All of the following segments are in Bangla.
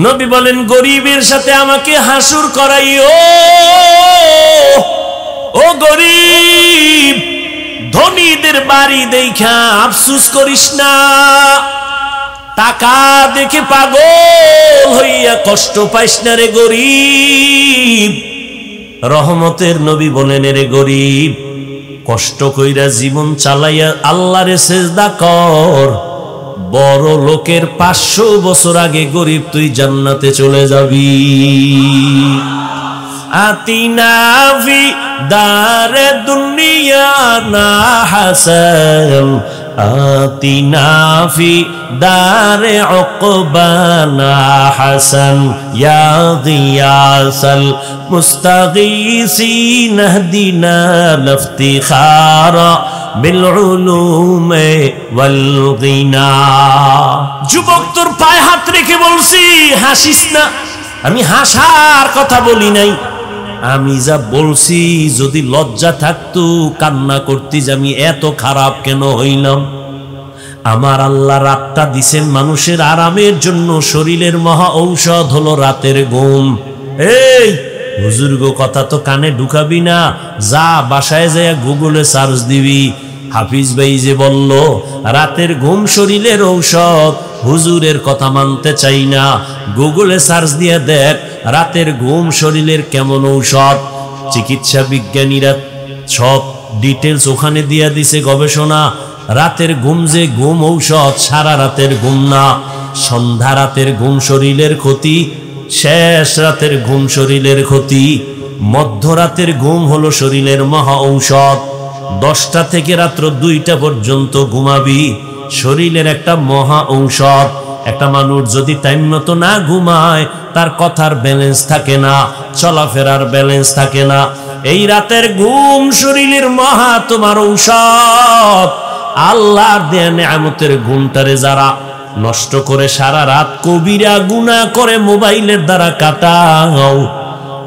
নবী বলেন গরিবের সাথে আমাকে হাসুর করাইও। ও গরিব, ধনীদের বাড়ি দেখা আফসোস করিস না, টাকা দেখে পাগল হইয়া কষ্ট পাইস না রে গরিব। রহমতের নবী বলেন রে গরিব, কষ্ট কইরা জীবন চালাইয়া আল্লাহরে সিজদা কর, বড় লোকের 500 বছর আগে গরিব তুই জান্নাতে চলে যাবি। আতিনা ফি দারে দুনিয়া না হাসান, আতিনা ফি দারে উকবানা হাসান, ইয়া গিয়াসাল মুস্তাগীসিন ইহদিনা লিফতিখারা বিল উলুমে ওয়াল গিনা। যুবক, তোর পায়ে হাত রেখে বলছি হাসিস না। আমি হাসার কথা বলি নাই, আমি যা বলছি যদি লজ্জা থাকতো কান্না করতি যে আমি এত খারাপ কেন হইলাম। আমার আল্লাহ রাতটা দিছেন মানুষের আরামের জন্য, শরীরের মহা ঔষধ হলো রাতের ঘুম। এই হুজুর গো, কথা তো কানে ঢুকাবি না, যা বাসায় যায় গুগলে সার্চ দিবি। হাফিজ ভাই যে বলল রাতের ঘুম শরীরের ঔষধ, হুজুরের কথা মানতে চাই না, গুগলে সার্চ দিয়ে দেখ রাতের ঘুম শরীরের কেমন ঔষধ। চিকিৎসা বিজ্ঞানীরা সব ডিটেলস ওখানে দিয়ে দিছে গবেষণা। রাতের ঘুম যে ঘুম ঔষধ, সারা রাতের ঘুম না। সন্ধ্যা রাতের ঘুম শরীরের ক্ষতি, শেষ রাতের ঘুম শরীরের ক্ষতি, মধ্যরাতের ঘুম হলো শরীরের মহা ঔষধ। 10টা থেকে রাত্র 2টা পর্যন্ত ঘুমাবি, শরীরের একটা মহা ঔষধ। একটা মানুষ যদি টাইম মতো না ঘুমায়, তার কথার ব্যালেন্স থাকে না, চলাফেরার ব্যালেন্স থাকে না। এই রাতের ঘুম শরীরের মহা তোমার ঔষধ। আল্লাহর দেয়া নেয়ামতের ঘুমটারে যারা নষ্ট করে সারা রাত কবিরা গুনাহ করে মোবাইলের দ্বারা কাটাও,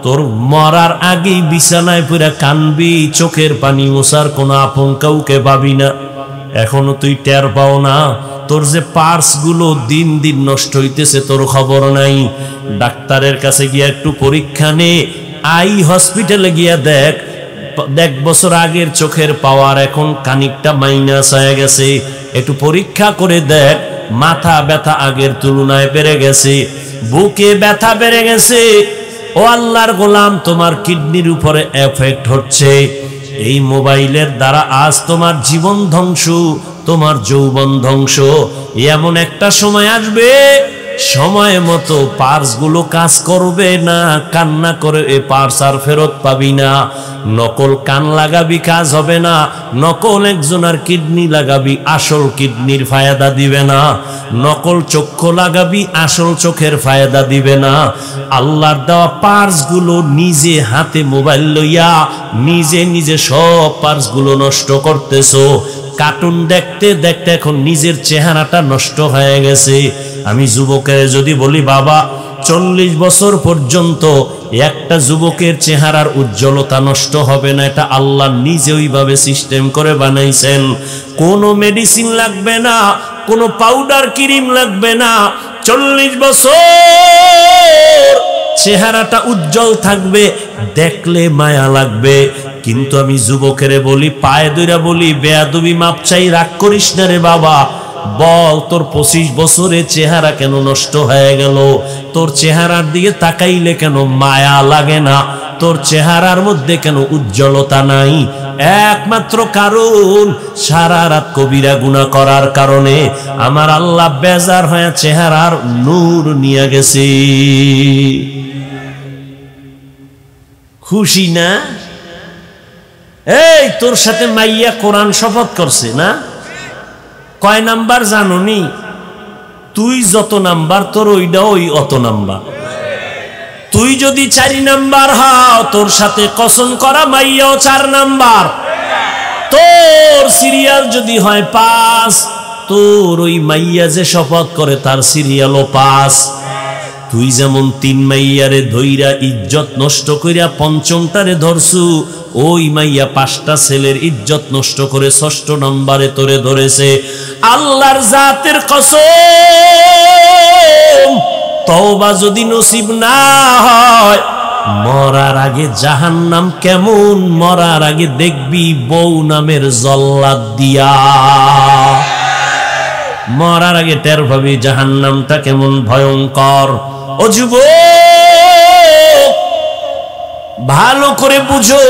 তোর মরার আগেই বিছানায় পুরা কানবি, চোখের পানি মোছার কোনো আপন কাউকে পাবি না। এখনো তুই টের পাও না তোর যে পার্স গুলো দিন দিন নষ্ট হইতেছে, তোর খবর নাই। ডাক্তারের কাছে গিয়া একটু পরীক্ষা নে, আই হসপিটালে গিয়া দেখ 1 বছর আগের চোখের পাওয়ার এখন খানিকটা মাইনাস হয়ে গেছে। একটু পরীক্ষা করে দেখ, মাথা ব্যথা আগের তুলনায় বেড়ে গেছে, বুকে ব্যথা বেড়ে গেছে। ও আল্লাহর গোলাম, তোমার কিডনির উপরে এফেক্ট হচ্ছে। এই মোবাইলের দ্বারা আজ তোমার জীবন ধ্বংস, তোমার যৌবন ধ্বংস। এমন একটা সময় আসবে, সময় মতো পার্স গুলো কাজ করবে না, কান্না করে এ পার্স আর ফেরত পাবি না। নকল কান লাগাবি, কাজ হবে না। নকল একজনের কিডনি লাগাবি, আসল কিডনির ফায়দা দিবে না। নকল চক্ষু লাগাবি, আসল চোখের ফায়দা দিবে না। আল্লাহর দেওয়া পার্স গুলো নিজে হাতে মোবাইল লইয়া নিজে নিজে সব পার্স গুলো নষ্ট করতেছো। কার্টুন দেখতে দেখতে এখন নিজের চেহারাটা নষ্ট হয়ে গেছে। আমি যুবকের যদি বলি বাবা 40 বছর পর্যন্ত একটা যুবকের চেহারার উজ্জ্বলতা নষ্ট হবে না, এটা আল্লাহ নিজে ওইভাবে সিস্টেম করে বানাইছেন। কোনো মেডিসিন লাগবে না, কোনো পাউডার ক্রিম লাগবে না। 40 বছর চেহারাটা উজ্জ্বল থাকবে, দেখলে মায়া লাগবে। কিন্তু আমি যুবকের বলি, পায়ে ধইরা বলি, বেয়াদবি মাপ চাই, রাগ করিস না রে বাবা। বল তোর 25 বছরের চেহারা কেন নষ্ট হয়ে গেল? তোর চেহারার দিকে তাকাইলে কেন মায়া লাগে না? তোর চেহারার মধ্যে কেন উজ্জ্বলতা নাই? একমাত্র কারণ সারা রাত কবিরা গুনাহ করার কারণে আমার আল্লাহ বেজার হয়ে চেহারার নূর নিয়ে গেছে। খুশি না? এই তোর সাথে মাইয়া কোরআন শপথ করছে না? কয় নাম্বার জানোনি? তুই যত নাম্বার তোর ওইটা ওই অত নাম্বার। তুই যদি 4 নাম্বার হও, তোর সাথে কসম করা মাইয়াও 4 নাম্বার। তোর সিরিয়াল যদি হয় 5, তোর ওই মাইয়া যে শপথ করে তার সিরিয়ালও 5। তুই যেমন 3 মাইয়ারে ধইরা ইজ্জত নষ্ট কইরা 5মটারে ধরছু, ওই মাইয়া 5টা ছেলের ইজ্জত নষ্ট করে 6ষ্ঠ নম্বরে তোরে ধরেছে। আল্লাহর জাতের কসম, তওবা যদি নসিব না হয়, মরার আগে জাহান্নাম কেমন, মরার আগে দেখবি বউ নামের জল্লাদ দিয়া। মরার আগে টের পাবি জাহান্নামটা কেমন ভয়ঙ্কর। ও যুবক, ভালো করে বুঝো,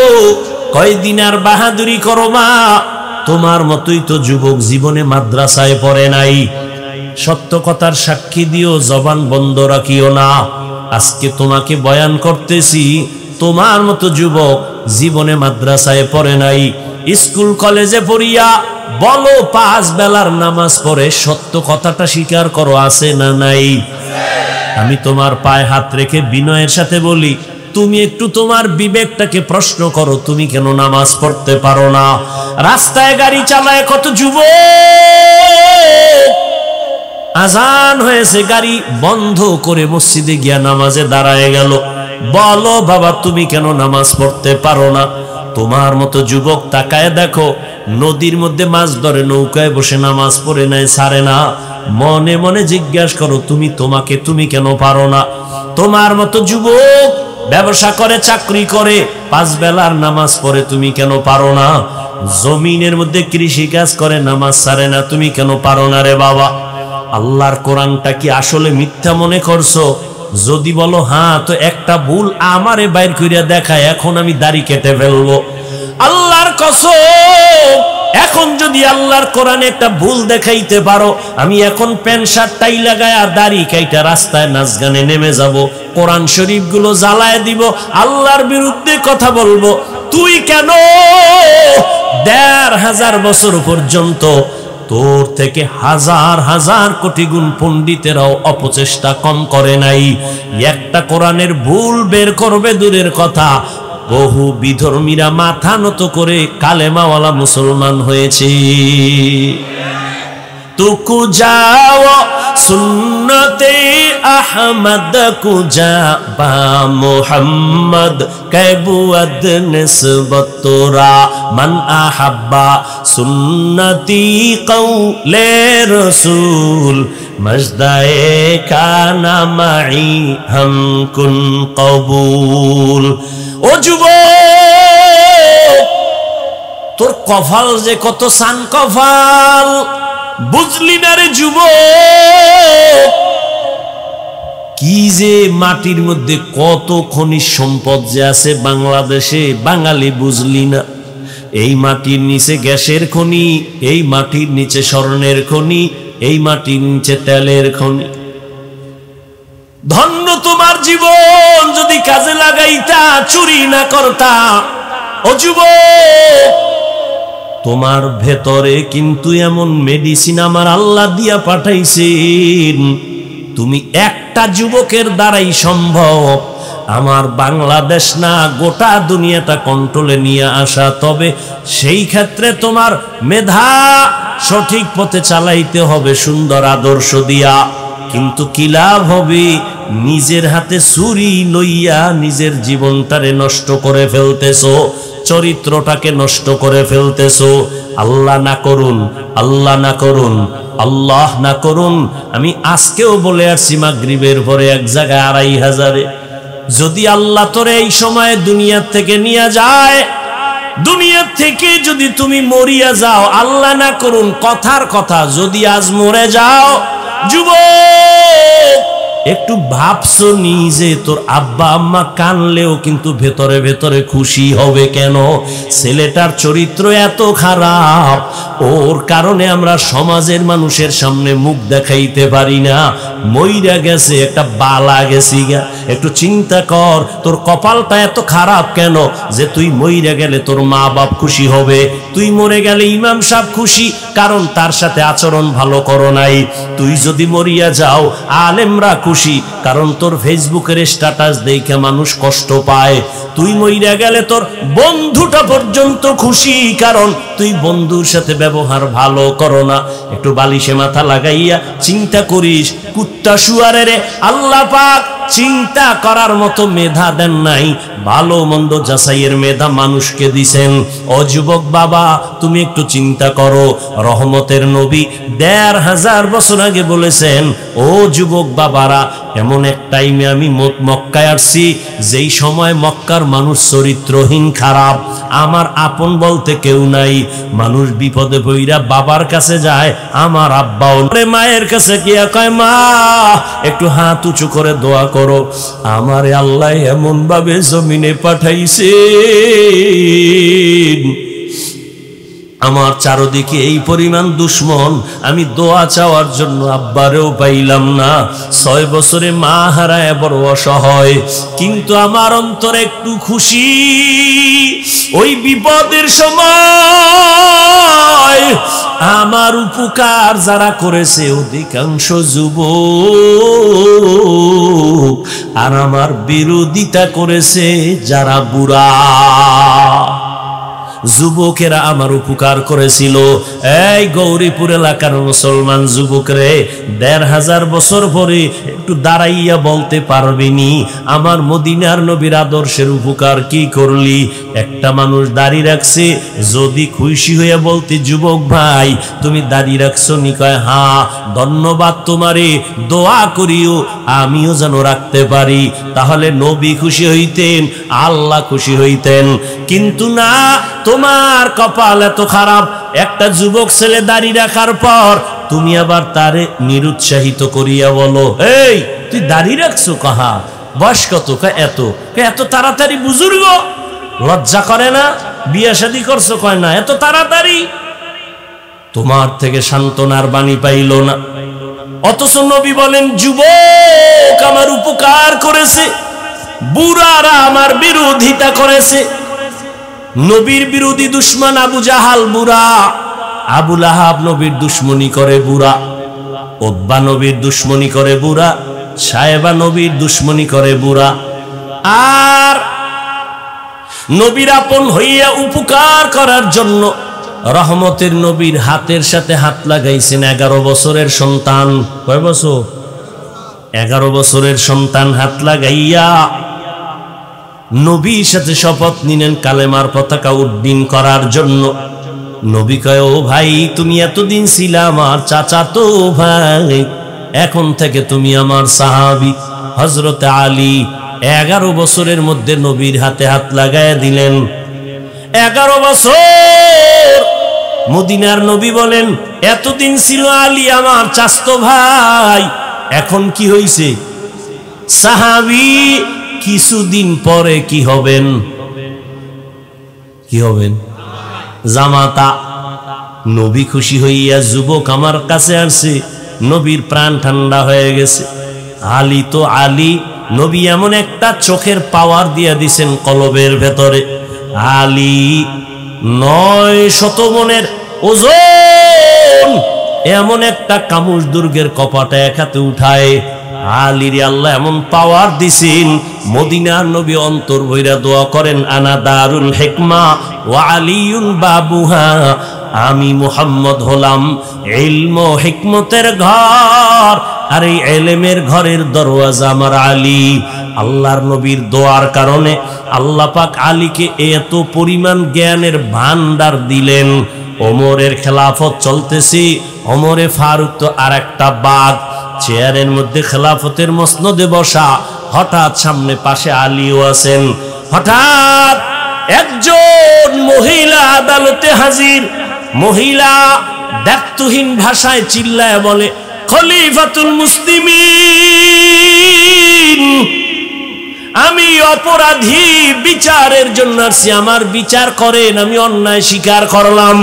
কয়দিন আর বাহাদুরি করো মা? তোমার মতোই তো যুবক জীবনে মাদ্রাসায় পড়ে নাই। সত্য কথার সাক্ষী দিও, জবান বন্ধ রাখিও না। আজকে তোমাকে বয়ান করতেছি, তোমার মতো যুবক জীবনে মাদ্রাসায় পড়ে নাই, স্কুল কলেজে পড়িয়া বলো 5 বেলার নামাজ পড়ে, সত্য কথাটা স্বীকার করো, আছে না নাই? আমি তোমার পায়ে হাত রেখে বিনয়ের সাথে বলি, তুমি একটু তোমার বিবেকটাকে প্রশ্ন করো, তুমি কেন নামাজ পড়তে পারো না? রাস্তায় গাড়ি চালায় কত যুবক, আজান হয়েছে গাড়ি বন্ধ করে মসজিদে গিয়া নামাজে দাঁড়ায় গেল। বলো বাবা, তুমি কেন নামাজ পড়তে পারো না? তোমার মতো যুবক তাকায় দেখো, নদীর মধ্যে মাছ ধরে নৌকায় বসে নামাজ পড়ে নাই, ছাড়ে না। মনে মনে জিজ্ঞাসা করো, তুমি কেন পারো না? তোমার মতো যুবক ব্যবসা করে, চাকরি করে, 5 বেলার নামাজ পড়ে, তুমি কেন পারো না? জমিনের মধ্যে কৃষি কাজ করে, নামাজ ছাড়ে না, তুমি কেন পারো না রে বাবা? আল্লাহর কোরআনটা কি আসলে মিথ্যা মনে করছো? যদি বলো হ্যাঁ, তো একটা ভুল আমারে বাইর করিয়া দেখায়, এখন আমি দাড়ি কেটে ফেলবো। আল্লাহর কসম, এখন যদি আল্লাহর কোরআনে একটা ভুল দেখাইতে পারো, আমি এখন প্যান্ট শার্ট টাই লাগায় আর দাড়ি কাইটা রাস্তায় নাচ গানে নেমে যাব, কোরআন শরীফ গুলো জ্বালায় দিব, আল্লাহর বিরুদ্ধে কথা বলবো। তুই কেন 1500 বছর পর্যন্ত তোর থেকে হাজার হাজার কোটি গুণ পণ্ডিতেরাও অপচেষ্টা কম করে নাই? একটা কোরআনের ভুল বের করবে দূরের কথা, বহু বিধর্মীরা মাথা নত করে কালেমাওয়ালা মুসলমান হয়েছে। তুকু যাও সুন্নতে আহমদ কুজা বা মুহাম্মদ कैबुअद निस्बतुरा मन अहब्बा सुन्नती कौले रसूल मजदाए काना माई हम कुन कबूल। ओ যুবক, তোর কপাল যে কত সান কপাল, বুঝলি না রে যুবক? কি যে মাটির মধ্যে কত খনিজ সম্পদ যে আছে বাংলাদেশে, বাঙালি বুঝলি না? এই মাটির নিচে গ্যাসের খনি, এই মাটির নিচে স্বর্ণের খনি, এই মাটির নিচে তেলের খনি। ধন্য তোমার জীবন যদি কাজে লাগাইতা, চুরি না করতা। ও যুবক, তোমার ভেতরে কিন্তু এমন মেডিসিন আমার আল্লাহ দিয়া পাঠাইছেন, তুমি একটা যুবকের দ্বারাই সম্ভব আমার বাংলাদেশ না গোটা দুনিয়াটা কন্ট্রোলে নিয়ে আসা। তবে সেই ক্ষেত্রে তোমার মেধা সঠিক পথে চালাইতে হবে, সুন্দর আদর্শ দিয়া। কিন্তু কি লাভ হবে নিজের হাতে ছুরি লইয়া নিজের জীবনটারে নষ্ট করে ফেলতেছো, চরিত্রটাকে নষ্ট করে ফেলতেছো। আল্লাহ না করুন, আল্লাহ না করুন, আল্লাহ না করুন। আমি আজকেও বলে আসছি মাগরিবের পরে এক জায়গায় 2500-এ, যদি আল্লাহ তোরে এই সময় দুনিয়ার থেকে নিয়ে যায়, দুনিয়ার থেকে যদি তুমি মরিয়া যাও, আল্লাহ না করুন, কথার কথা যদি আজ মরে যাও, যুবক একটু ভাবছো নিজে, তোর আব্বা আম্মা কানলেও কিন্তু ভেতরে ভেতরে খুশি হবে কেন? ছেলেটার চরিত্র এত খারাপ, ওর কারণে আমরা সমাজের মানুষের সামনে মুখ দেখাইতে পারি না। মইরা গেছে, একটা বালা গেছি গা। একটু চিন্তা কর, তোর কপালটা এত খারাপ কেন যে তুই মইরা গেলে তোর মা বাপ খুশি হবে, তুই মরে গেলে ইমাম সাহেব খুশি, কারণ তার সাথে আচরণ ভালো করো নাই। তুই যদি মরিয়া যাও, আলেমরা খুশি, কারণ তোর ফেসবুকের স্ট্যাটাস দেখে মানুষ কষ্ট পায়। তুই মইরা গেলে তোর বন্ধুটা পর্যন্ত খুশি, কারণ তুই বন্ধুর সাথে ব্যবহার ভালো করো না। একটু বালিশে মাথা লাগাইয়া চিন্তা করিস, কুত্তা শুয়ারে আল্লাহ পাক চিন্তা করার মতো মেধা দেন নাই, ভালো মন্দ যাচাইয়ের মেধা মানুষকে দিছেন। ও যুবক বাবা, তুমি একটু চিন্তা করো, রহমতের নবী 1500 বছর আগে বলেছেন, ও যুবক বাবারা এমন এক টাইমে আমি মক্কায় আসছি যেই সময় মক্কার মানুষ চরিত্রহীন, খারাপ, আমার আপন বলতে কেউ নাই। মানুষ বিপদে পইরা বাবার কাছে যায়, আমার আব্বাও মায়ের কাছে গিয়া কয়, মা একটু হাত উঁচু করে দোয়া করো, আমারে আল্লাহ এমন ভাবে জমিনে পাঠাইছে, আমার চারদিকে এই পরিমাণ দুশ্মন, আমি দোয়া চাওয়ার জন্য আব্বারেও পাইলাম না। 6 বছরে মা হারায় বড় অসহায়, কিন্তু আমার অন্তরে একটু খুশি। ওই বিপদের সময় আমার উপকার যারা করেছে অধিকাংশ যুবক, আর আমার বিরোধিতা করেছে যারা বুড়া। যুবকেরা আমার উপকার করেছিল। এই গৌরীপুর এলাকার মুসলমান যুবকরে 1500 বছর পরে একটু দাঁড়াইয়া বলতে পারবিনি আমার মদিনার নবীর আদর্শের উপকার কি করলি? একটা মানুষ দাড়ি রাখছে, যদি খুশি হয়ে বলতে, যুবক ভাই তুমি দাড়ি রাখছো নি? কয় হ্যাঁ, ধন্যবাদ তোমারে, দোয়া করিও আমিও যেন রাখতে পারি। তাহলে নবী খুশি হইতেন, আল্লাহ খুশি হইতেন। কিন্তু না, তোমার কপাল এত খারাপ, একটা যুবক ছেলে দাড়ি রাখার পর তুমি আবার তারে নিরুৎসাহিত করিয়া বলো, এই তুই দাড়ি রাখছো? কাহা বয়স কত? এত তাড়াতাড়ি বুজুর্গ, লজ্জা করে না? বিয়ে শাদী করছো? কয় না। এত তাড়াতাড়ি? তোমার থেকে সান্ত্বনার বাণী পাইল না। অথচ নবী বলেন, যুবক আমার উপকার করেছে, বুড়ারা আমার বিরোধিতা করেছে। নবীর বিরোধী দুশ্মন আবু জাহাল বুড়া, আবু লাহাব নবীর দুশ্মনী করে বুড়া, উতবা নবীর দুশ্মনী করে বুড়া, সায়েবা নবীর দুশ্মনী করে বুড়া। আর নবীর আপন হইয়া উপকার করার জন্য রহমতের নবীর হাতের সাথে হাত লাগাইছেন 11 বছরের সন্তান। কয় বছর? 11 বছরের সন্তান হাত লাগাইয়া নবীর সাথে শপথ নিলেন কালেমার পতাকা উড্ডীন করার জন্য। নবী কয়, ও ভাই তুমি এতদিন ছিলা আমার চাচাতো ভাই, এখন থেকে তুমি আমার সাহাবী। হযরতে আলী 11 বছরের মধ্যে নবীর হাতে হাত লাগাইয়া দিলেন। 11 বছর মদিনার নবী বলেন, এতদিন ছিল আলী আমার চাচতো ভাই, এখন কি হইছে? সাহাবী। কিছুদিন পরে কি হবেন? কি হবেন? জামাতা। নবী খুশি হইয়া, যুবক আমার কাছে আসছে, নবীর প্রাণ ঠান্ডা হয়ে গেছে। আলী তো আলী, নবী এমন একটা চোখের পাওয়ার দিয়া দিছেন কলবের ভেতরে। আলী 900 মনের ওজন, এমন একটা কামুজ দুর্গের কপাটা এক হাতে উঠায়। আলীর আল্লাহ এমন পাওয়ার দিছেন, মদিনার নবী অন্তর ভইরা দোয়া করেন, আনা দারুল হিকমা ওয়া আলিয়ুন বাবুহা, আমি মুহাম্মদ হলাম ইলম ও হিকমতের ঘর, আর এই ইলমের ঘরের দরওয়াজা আমার আলী। আল্লাহর নবীর দোয়ার কারণে আল্লাহ পাক আলীকে এত পরিমাণ জ্ঞানের ভান্ডার দিলেন। ওমরের খেলাফত চলতেছি, ওমরে ফারুক তো আর একটা বাঘ, চেয়ারের মধ্যে খেলাফতের মসনদে বসা, হঠাৎ সামনে পাশে আলীও আছেন। হঠাৎ একজন মহিলা আদালতে হাজির। মহিলা দায়িত্বহীন ভাষায় চিল্লায় বলে, খলিফাতুল মুসলিমিন, আমি অপরাধী, বিচারের জন্য আসছি, আমার বিচার করেন, আমি অন্যায় স্বীকার করলাম।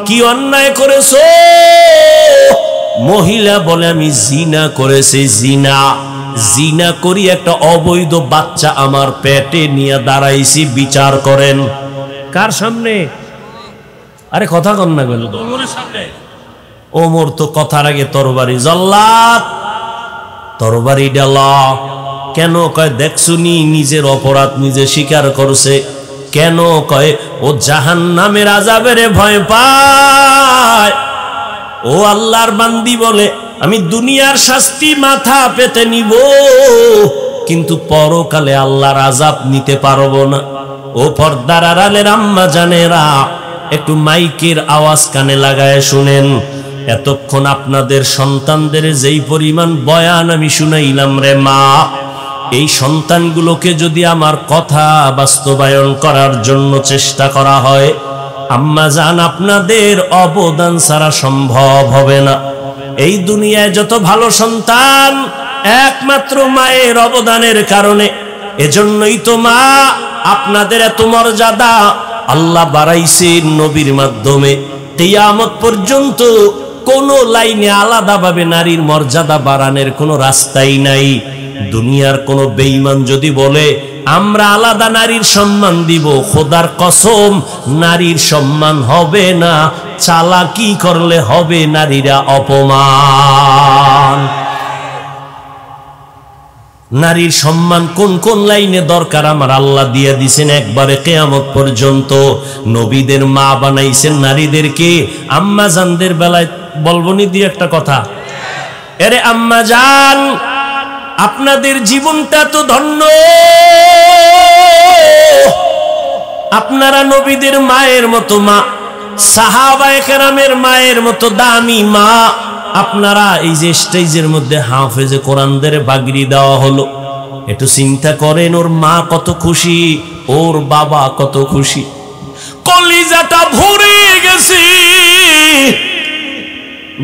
কি অন্যায় করেছো? মহিলা বলে, আমি জিনা করেছি। জিনা করি একটা অবৈধ বাচ্চা আমার পেটে নিয়ে দাঁড়াইছি, বিচার করেন। কার সামনে? আরে কথা কন না গেল, ওমরের সামনে। ওমর তো কথার আগে তরবারি, জল্লাদ তরবারি ডালা। কেন? কয় দেখছুনি নিজের অপরাধ নিজে স্বীকার করছে। কেন? কয় ও জাহান্নামের আযাবের ভয় পায়। ও আল্লাহর বান্দি বলে, আমি দুনিয়ার শাস্তি মাথা পেতে নিব, কিন্তু পরকালে আল্লাহর আযাব নিতে পারবো না। ও পর্দার আড়ালের আম্মা জানেরা, একটু মাইকের আওয়াজ কানে লাগায় শুনেন। এতক্ষণ আপনাদের সন্তানদের যেই পরিমাণ বয়ান আমি শুনাইলাম রে মা, এই সন্তানগুলোকে যদি আমার কথা বাস্তবায়ন করার জন্য চেষ্টা করা হয়, আম্মা জান আপনাদের অবদান ছাড়া সম্ভব হবে না। এই দুনিয়ায় যত ভালো সন্তান একমাত্র মায়ের অবদানের কারণে। এজন্যই তো মা আপনাদের এত মর্যাদা আল্লাহ বাড়াইছেন নবীর মাধ্যমে। কিয়ামত পর্যন্ত কোন লাইনে আলাদাভাবে নারীর মর্যাদা বাড়ানোর কোনো রাস্তাই নাই। দুনিয়ার কোন বেঈমান যদি বলে আমরা আলাদা নারীর সম্মান দিব, খোদার কসম নারীর সম্মান হবে না, চালাকি করলে হবে নারীরা অপমান। নারীর সম্মান কোন কোন লাইনে দরকার আমার আল্লাহ দিয়ে দিছেন একবারে কিয়ামত পর্যন্ত। নবীদের মা বানাইছেন নারীদেরকে। আম্মা জানদের বেলায় বলবনি দিয়ে একটা কথা, এরে আম্মা জান আপনাদের জীবনটা তো ধন্য, আপনারা নবীদের মায়ের মতো মা, সাহাবায়ে কেরামের মায়ের মতো দামি মা। আপনারা এই যে স্টেজের মধ্যে হাফেজে কোরআনদের বাগড়ি দেওয়া হলো, একটু চিন্তা করেন ওর মা কত খুশি, ওর বাবা কত খুশি, কলিজাটা ভরে গেছে।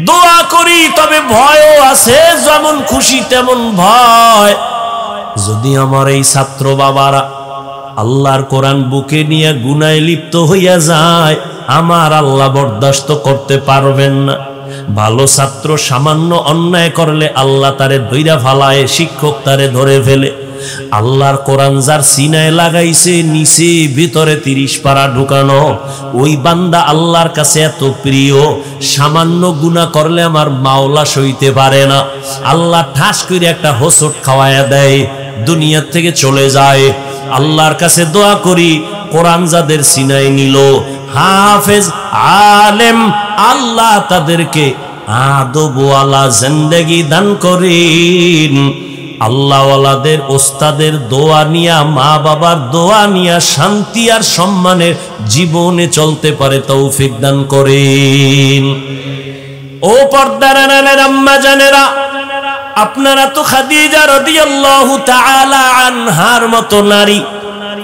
দোয়া করি তবে ভয়ও আছে, যেমন খুশি তেমন ভয়। যদি আমার এই ছাত্র বাবারা আল্লাহর কোরআন বুকে নিয়ে গুনায় লিপ্ত হইয়া যায়, আমার আল্লাহ বরদাস্ত করতে পারবেন না। ভালো ছাত্র সামান্য অন্যায় করলে আল্লাহ তারে ধইরা ফালায়, শিক্ষক তারে ধরে ফেলে। আল্লাহর কোরআন যার সিনায় লাগাইছে, নিচে ভিতরে 30 পারা ঢুকানো, ওই বান্দা আল্লাহর কাছে এত প্রিয়, সামান্য গুনাহ করলে আমার মাওলা সইতে পারে না। আল্লাহ ঠাস করে একটা হোঁচট খাওয়ায়া দেয়, দুনিয়া থেকে চলে যায়। আল্লাহর কাছে দোয়া করি কোরআন যাদের সিনায় নিল, হাফেজ আলেম, আল্লাহ তাদেরকে আদবওয়ালা জিন্দেগি দান করেন। আল্লাহওয়ালাদের ওস্তাদের দোয়া নিয়া, মা বাবার দোয়া নিয়া শান্তি আর সম্মানের জীবনে চলতে পারে তৌফিক দান করেন। ও পর্দার আড়ালের আম্মা জানেরা, আপনারা তো খাদিজা রাদিয়াল্লাহু তাআলা আনহার মতো নারী,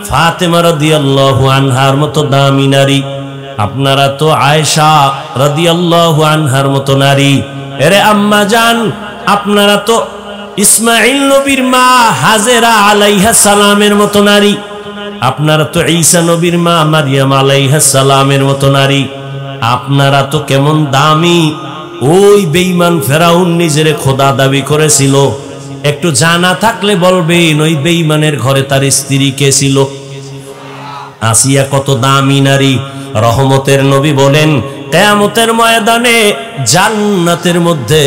ফাতেমা রাদিয়াল্লাহু আনহার মতো দামি নারী, আপনারা তো আয়েশা রাদিয়াল্লাহু আনহার মতো নারী। এরে আম্মা জান আপনারা তো ইসমাঈল নবীর মা হাজেরা আলাইহা সালামের মতো নারী, আপনারা তো ঈসা নবীর মা মারইয়াম আলাইহা সালামের মতো নারী। আপনারা তো কেমন দামি। ওই বেঈমান ফেরাউন নিজেরে খোদা দাবি করেছিল, একটু জানা থাকলে বলবেন ওই বেঈমানের ঘরে তার স্ত্রী কে ছিল? আসিয়া কত দামি নারী। রহমতের নবী বলেন কিয়ামতের ময়দানে জান্নাতের মধ্যে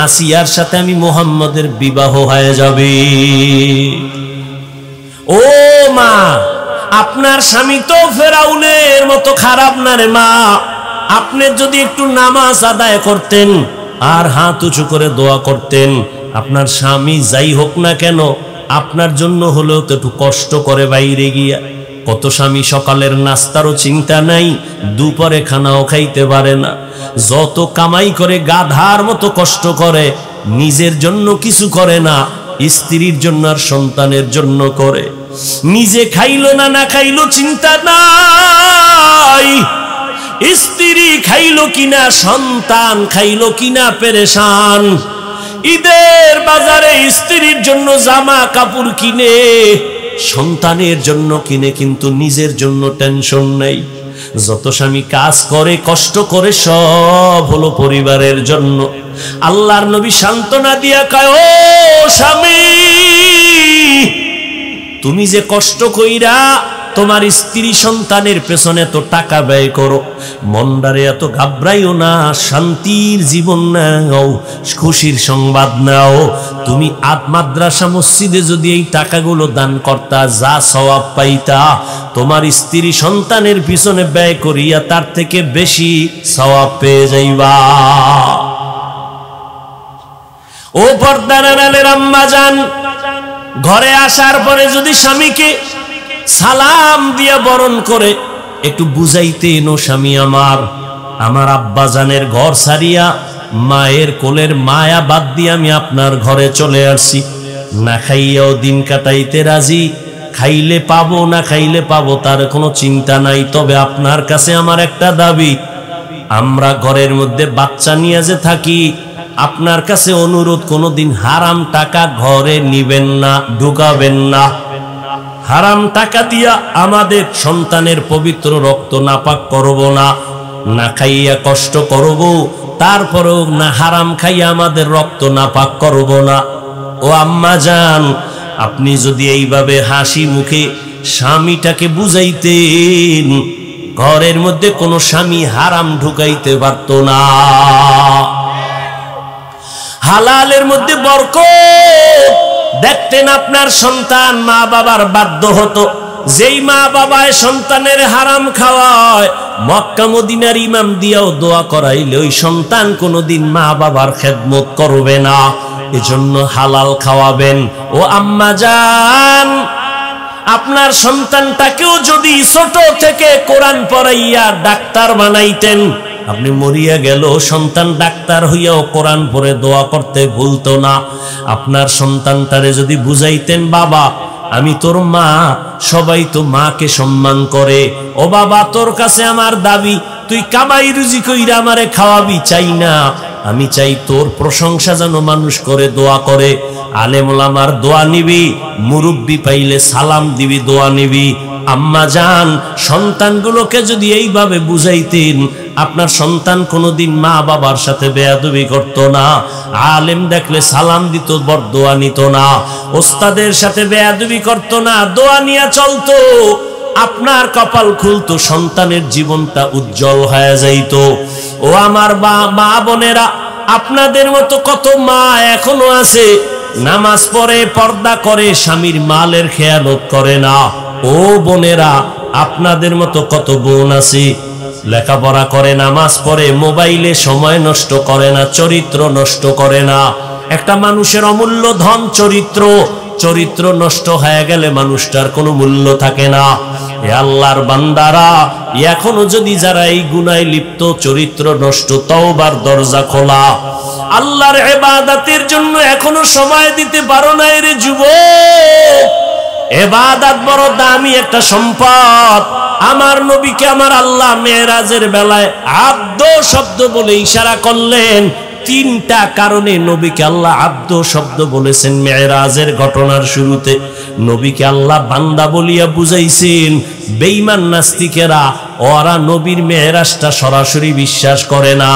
আসিয়ার সাথে আমি মুহাম্মদের বিবাহ হয়ে যাবে। ও মা, আপনার স্বামী তো ফেরাউনের মতো খারাপ না রে মা। আপনি যদি একটু নামাজ আদায় করতেন আর হাত উঁচু করে দোয়া করতেন, আপনার স্বামী যাই হোক না কেন আপনার জন্য হলেও তো একটু কষ্ট করে বাইরে গিয়া। কত স্বামী সকালের নাস্তারও চিন্তা নাই, দুপুরে খানাও খাইতে পারে না, যত কামাই করে গাধার মতো কষ্ট করে, নিজের জন্য কিছু করে না, স্ত্রীর জন্য আর সন্তানের জন্য করে। নিজে খাইলো না না খাইলো চিন্তা নাই, স্ত্রী খাইলো কিনা, সন্তান খাইলো কিনা পেরেশান। ঈদের বাজারে স্ত্রীর জন্য জামা কাপড় কিনে, সন্তানের জন্য কিনে, কিন্তু নিজের জন্য টেনশন নেই। যত স্বামী কাজ করে কষ্ট করে সব হলো পরিবারের জন্য। আল্লাহর নবী সান্ত্বনা দিয়া কয়, ও স্বামী তুমি যে কষ্ট কইরা তোমার স্ত্রী সন্তানের পেছনে তো টাকা ব্যয় করো, মনটারে এত ঘাবড়াইও না, শান্তির জীবন নাও, খুশির সংবাদ নাও। তুমি মাদ্রাসা মসজিদে যদি এই টাকাগুলো দান করতা, যা সওয়াব পাইতা, তোমার স্ত্রী সন্তানের পিছনে ব্যয় করিয়া তার থেকে বেশি সওয়াব পেয়ে যাইবা। ও পর্দার আড়ালের আম্মা জান, ঘরে আসার পরে যদি স্বামীকে সালাম দিয়া বরণ করে একটু বুঝাইতেন, ও স্বামী আমার আব্বা জানের ঘর ছাড়িয়া মায়ের কোলের মায়া বাদ দিয়ে আমি আপনার ঘরে চলে আসছি, না খাইয়াও দিন কাটাইতে রাজি, খাইলে পাবো না খাইলে পাবো তার কোনো চিন্তা নাই। তবে আপনার কাছে আমার একটা দাবি, আমরা ঘরের মধ্যে বাচ্চা নিয়ে যে থাকি, আপনার কাছে অনুরোধ, কোনোদিন হারাম টাকা ঘরে নিবেন না, ঢুকাবেন না। হারাম টাকা দিয়া আমাদের সন্তানের পবিত্র রক্ত নাপাক করব না, না খাইয়া কষ্ট করব, তারপরেও না হারাম খাইয়া আমাদের রক্ত নাপাক করব না। ও আম্মা জান, আপনি যদি এইভাবে হাসি মুখে স্বামীটাকে বুঝাইতেন, ঘরের মধ্যে কোনো স্বামী হারাম ঢুকাইতে পারত না। হালালের মধ্যে বরকত দেখতেন, আপনার সন্তান মা বাবার বাধ্য হতো। যেই মা বাবায় সন্তানের হারাম খাওয়ায়, মক্কা মদিনার ইমাম দিয়াও দোয়া করাইলে ওই সন্তান কোনোদিন মা বাবার খেদমত করবে না। এজন্য হালাল খাওয়াবেন। ও আম্মা জান, আপনার সন্তানটাকেও যদি ছোট থেকে কোরআন পড়াইয়া ডাক্তার বানাইতেন, আপনি মরিয়া গেল সন্তান ডাক্তার হইয়াও কোরআন পড়ে দোয়া করতে ভুলতো না। আপনার সন্তানটারে যদি বুঝাইতেন, বাবা আমি তোর মা, সবাই তো মাকে সম্মান করে, ও বাবা তোর কাছে আমার দাবি, তুই কামাই রুজি কইরা আমারে খাওয়াবি চাই না, আমি চাই তোর প্রশংসা যেন মানুষ করে, দোয়া করে। আলেম ওলামার দোয়া নিবি, মুরব্বি পাইলে সালাম দিবি, দোয়া নিবি। আম্মা জান, সন্তানগুলোকে যদি এইভাবে বুঝাইতেন, আপনার সন্তান কোনোদিন মা বাবার সাথে বেয়াদবি করত না, আলেম দেখলে সালাম দিত, বরদোয়া নিত না, ওস্তাদের সাথে বেয়াদবি করত না, দোয়া নিয়ে চলতো। আপনার কপাল খুলতো, সন্তানের জীবনটা উজ্জ্বল হয়ে যাইত। ও আমার মা বোনেরা, আপনাদের মতো কত মা এখনো আছে, নামাজ পড়ে, পর্দা করে, স্বামীর মালের খেয়ালত করে না। ও বোনেরা, আপনাদের মতো কত বোন আছে, লেখাপড়া করে, নামাজ পড়ে, মোবাইলে সময় নষ্ট করে না, চরিত্র নষ্ট করে না। একটা মানুষের অমূল্য ধন চরিত্র, চরিত্র নষ্ট হয়ে গেলে মানুষটার কোনো মূল্য থাকে না। এ আল্লাহর বান্দারা, এখনো যদি যারা এই গুনায় লিপ্ত, চরিত্র নষ্ট, তওবার দরজা খোলা। আল্লাহর ইবাদতের জন্য এখনো সময় দিতে পারো না রে যুবক। ইবাদত বড় দামি একটা সম্পদ। আমার নবীকে আমার আল্লাহ মেরাজের বেলায় আব্দ শব্দ বলে ইশারা করলেন। তিনটা কারণে নবীকে আল্লাহ আব্দ শব্দ বলেছেন মেরাজের ঘটনার শুরুতে। নবীকে আল্লাহ বান্দা বলিয়া বুঝাইছেন। বেঈমান নাস্তিকেরা ওরা নবীর মেরাজটা সরাসরি বিশ্বাস করে না।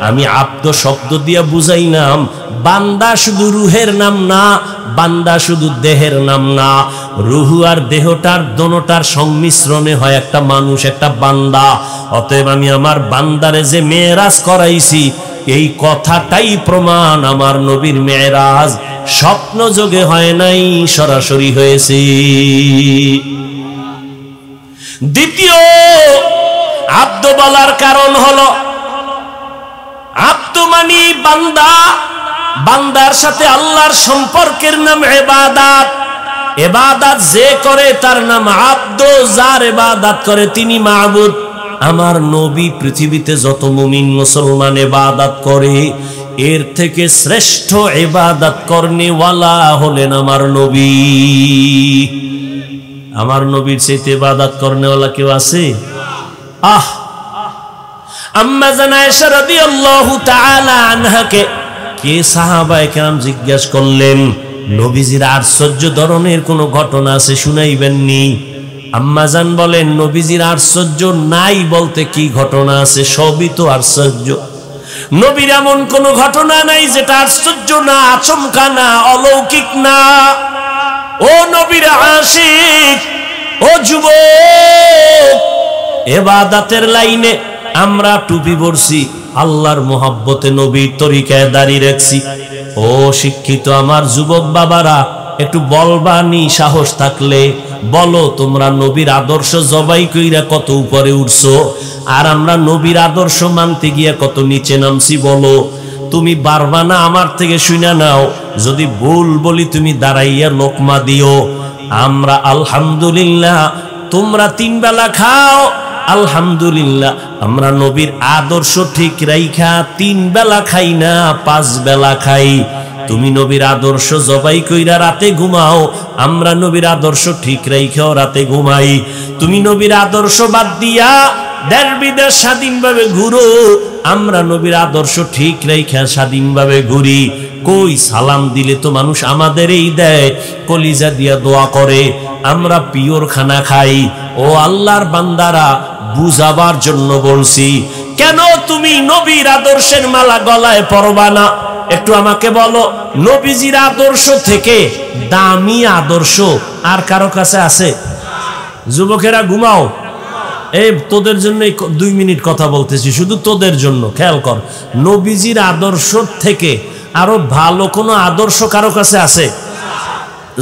আমি আব্দ শব্দ দিয়া বুঝাইলাম, বান্দা শুধু রুহের নাম না, বান্দা শুধু দেহের নাম না। রুহু আর দেহটার দোনোটার সংমিশ্রণে হয় একটা মানুষ, একটা বান্দা। অতএব আমি আমার বান্দারে যে মেরাজ করাইছি, এই কথাটাই প্রমাণ আমার নবীর মেরাজ স্বপ্ন যোগে হয় নাই, সরাসরি হয়েছে। দ্বিতীয় আব্দ বলার কারণ হলো, আব্দ মানি বান্দা, বান্দার সাথে আল্লাহর সম্পর্কের নাম ইবাদত। ইবাদত যে করে তার নাম আব্দ, যার ইবাদত করে তিনি মাবুদ। আমার নবী পৃথিবীতে যত মুমিন মুসলমান ইবাদত করে, এর থেকে শ্রেষ্ঠ ইবাদত করনেওয়ালা হলেন আমার নবী। আমার নবীর চাইতে ইবাদত করনেওয়ালা কেউ আছে? আম্মা জান আয়েশা রাদিয়াল্লাহু তাআলা আনহাকে কে সাহাবায়ে কেরাম জিজ্ঞেস করলেন, নবীজির আশ্চর্য ধরনের কোন ঘটনা আছে শুনাইবেননি? আম্মা জান বলেন, নবীজির আশ্চর্য নাই বলতে কি ঘটনা আছে? সবই তো আশ্চর্য। নবীর এমন কোন ঘটনা নাই যেটা আশ্চর্য না, আচমকা না, অলৌকিক না। ও নবীর আশিক, ও যুবক, ইবাদতের লাইনে আমরা টুপি পরছি, আল্লাহর মোহাব্বতে নবীর তরিকায় দাঁড়িয়ে রাখছি। ও শিক্ষিত আমার যুবক বাবারা, একটু বলবানি সাহস থাকলে বলো, তোমরা নবীর আদর্শ জবাই কইরা কত উপরে উঠছো, আর আমরা নবীর আদর্শ মানতে গিয়া কত নিচে নামছি। বলো, তুমি পারবা না? আমার থেকে শুনে নাও, যদি ভুল বলি তুমি দাঁড়াইয়া লোকমা দিও। আমরা আলহামদুলিল্লাহ, তোমরা 3 বেলা খাও, আলহামদুলিল্লাহ আমরা নবীর আদর্শ ঠিক রাইখা 3 বেলা খাই না 5 বেলা খাই। তুমি নবীর আদর্শ জবাই কইরা রাতে ঘুমাও, আমরা নবীর আদর্শ ঠিক রাইখাও রাতে ঘুমাই। তুমি নবীর আদর্শ বাদ দিয়া দেশ বিদেশ স্বাধীনভাবে ঘুরো, আমরা নবীর আদর্শ ঠিক রাইখা স্বাধীনভাবে ঘুরি। কই সালাম দিলে তো মানুষ আমাদেরই দেয়, কলিজা দিয়া দোয়া করে, আমরা পিওর খানা খাই। ও আল্লাহর বান্দারা, বুঝাবার জন্য বলছি, কেন তুমি নবীর আদর্শের মালা গলায় পরবা না? একটু আমাকে বলো, নবীজির আদর্শ থেকে দামি আদর্শ আর কারো কাছে আছে? যুবকেরা ঘুমাও, এই তোদের জন্য 2 মিনিট কথা বলতেছি, শুধু তোদের জন্য, খেয়াল কর। নবীজির আদর্শ থেকে আরো ভালো কোনো আদর্শ কারো কাছে আছে?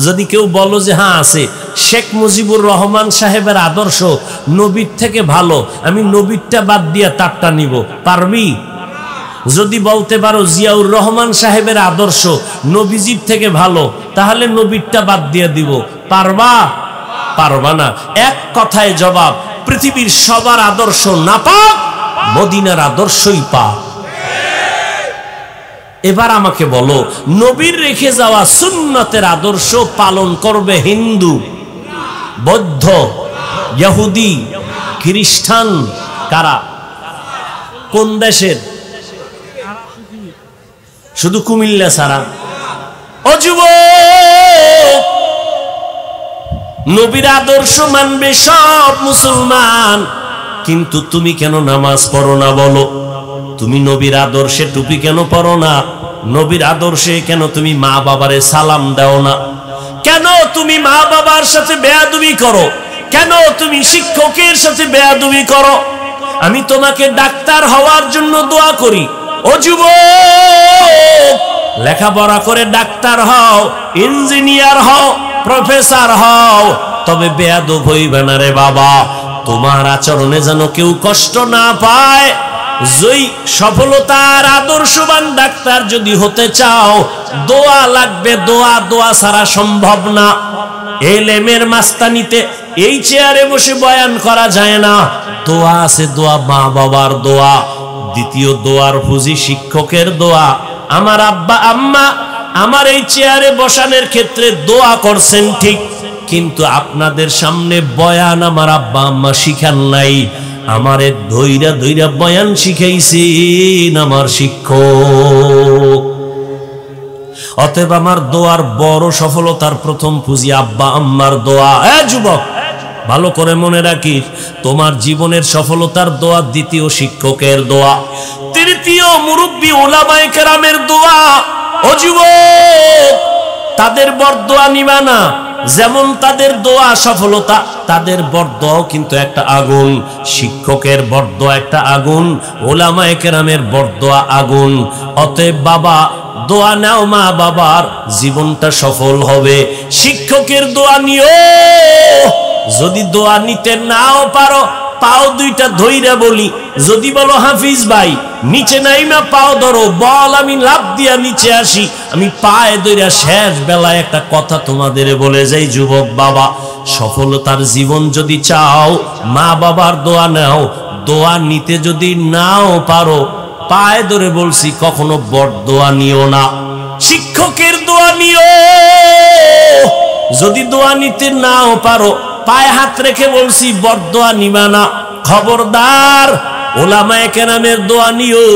যদি কেউ বলো যে হ্যাঁ আছে, শেখ মুজিবুর রহমান সাহেবের আদর্শ নবীর থেকে ভালো, আমি নবীরটা বাদ দিয়া তারটা নিব, পারবি? যদি বলতে পারো জিয়াউর রহমান সাহেবের আদর্শ নবীজির থেকে ভালো, তাহলে নবীরটা বাদ দিয়ে দিব, পারবা? পারবা না। এক কথায় জবাব, পৃথিবীর সবার আদর্শ নাপাক, মদিনার আদর্শই পাক। এবার আমাকে বলো, নবীর রেখে যাওয়া সুন্নতের আদর্শ পালন করবে হিন্দু, বৌদ্ধ, ইহুদি, খ্রিস্টান, কারা? কোন দেশের? শুধু কুমিল্লা ছাড়া। ও যুবক, নবীর আদর্শ মানবে সব মুসলমান, কিন্তু তুমি কেন নামাজ পড়ো না বলো? তুমি নবীর আদর্শে টুপি কেন পরো না? নবীর আদর্শে কেন তুমি মা বাবারে সালাম দাও না? কেন তুমি মা বাবার সাথে বেয়াদবি করো? কেন তুমি শিক্ষকের সাথে বেয়াদবি করো? আমি তোমাকে ডাক্তার হওয়ার জন্য দোয়া করি। ও যুবক, লেখাপড়া করে ডাক্তার হও, ইঞ্জিনিয়ার হও, প্রফেসর হও, তবে বেয়াদব হইবে না রে বাবা। তোমার আচরণে যেন কেউ কষ্ট না পায়। যেই সফলতার আদর্শবান ডাক্তার যদি হতে চাও, দোয়া লাগবে, দোয়া। দোয়া ছাড়া সম্ভব না। এলেমের মাস্তানিতে এই চেয়ারে বসে বয়ান করা যায় না, দোয়া আছে, দোয়া মা বাবার দোয়া। দ্বিতীয় দোয়ার পুঁজি শিক্ষকের দোয়া। আমার আব্বা আম্মা আমার এই চেয়ারে বসানোর ক্ষেত্রে দোয়া করছেন ঠিক, কিন্তু আপনাদের সামনে বয়ান আমার আব্বা আম্মা শিখান নাই, আমারে ধৈরা ধৈরা বয়ান শিখাইছেন আমার শিক্ষক। অতএব আমার দোয়ার বড় সফলতার প্রথম পুঁজি আব্বা আম্মার দোয়া। যুবক, ভালো করে মনে রাখিস, তোমার জীবনের সফলতার দোয়া দ্বিতীয় শিক্ষকের দোয়া, তৃতীয় মুরব্বী উলামায়ে কেরামের দোয়া। ও যুবক, তাদের বরদোয়া নিবা না। যেমন তাদের দোয়া সফলতা, তাদের বরদোয়াও কিন্তু একটা আগুন। শিক্ষকের বরদোয়া একটা আগুন, উলামায়ে কেরামের বরদোয়া আগুন। অতএব বাবা, দোয়া নাও, মা বাবার জীবনটা সফল হবে। শিক্ষকের দোয়া নিও। যদি দোয়া নিতে নাও পারো, পাও দুইটা ধইরা বলি, যদি বলো হাফিজ ভাই নিচে নাইমা পাও ধরো, বল আমি লাফ দিয়া নিচে আসি, আমি পায়ে ধইরা শেষ বেলায় একটা কথা তোমাদের বলে যাই, যুবক বাবা, সফলতার জীবন যদি চাও, মা বাবার দোয়া নাও। দোয়া নিতে যদি নাও পারো, পায়ে ধরে বলছি, কখনো বরদোয়া নিও না, শিক্ষকের দোয়া নিও। যদি দোয়া নিতে নাও পারো, পায়ে হাত রেখে বলছি, বরদোয়া নিবা না। খবরদার, উলামায়ে কেরামের দোয়া নিও।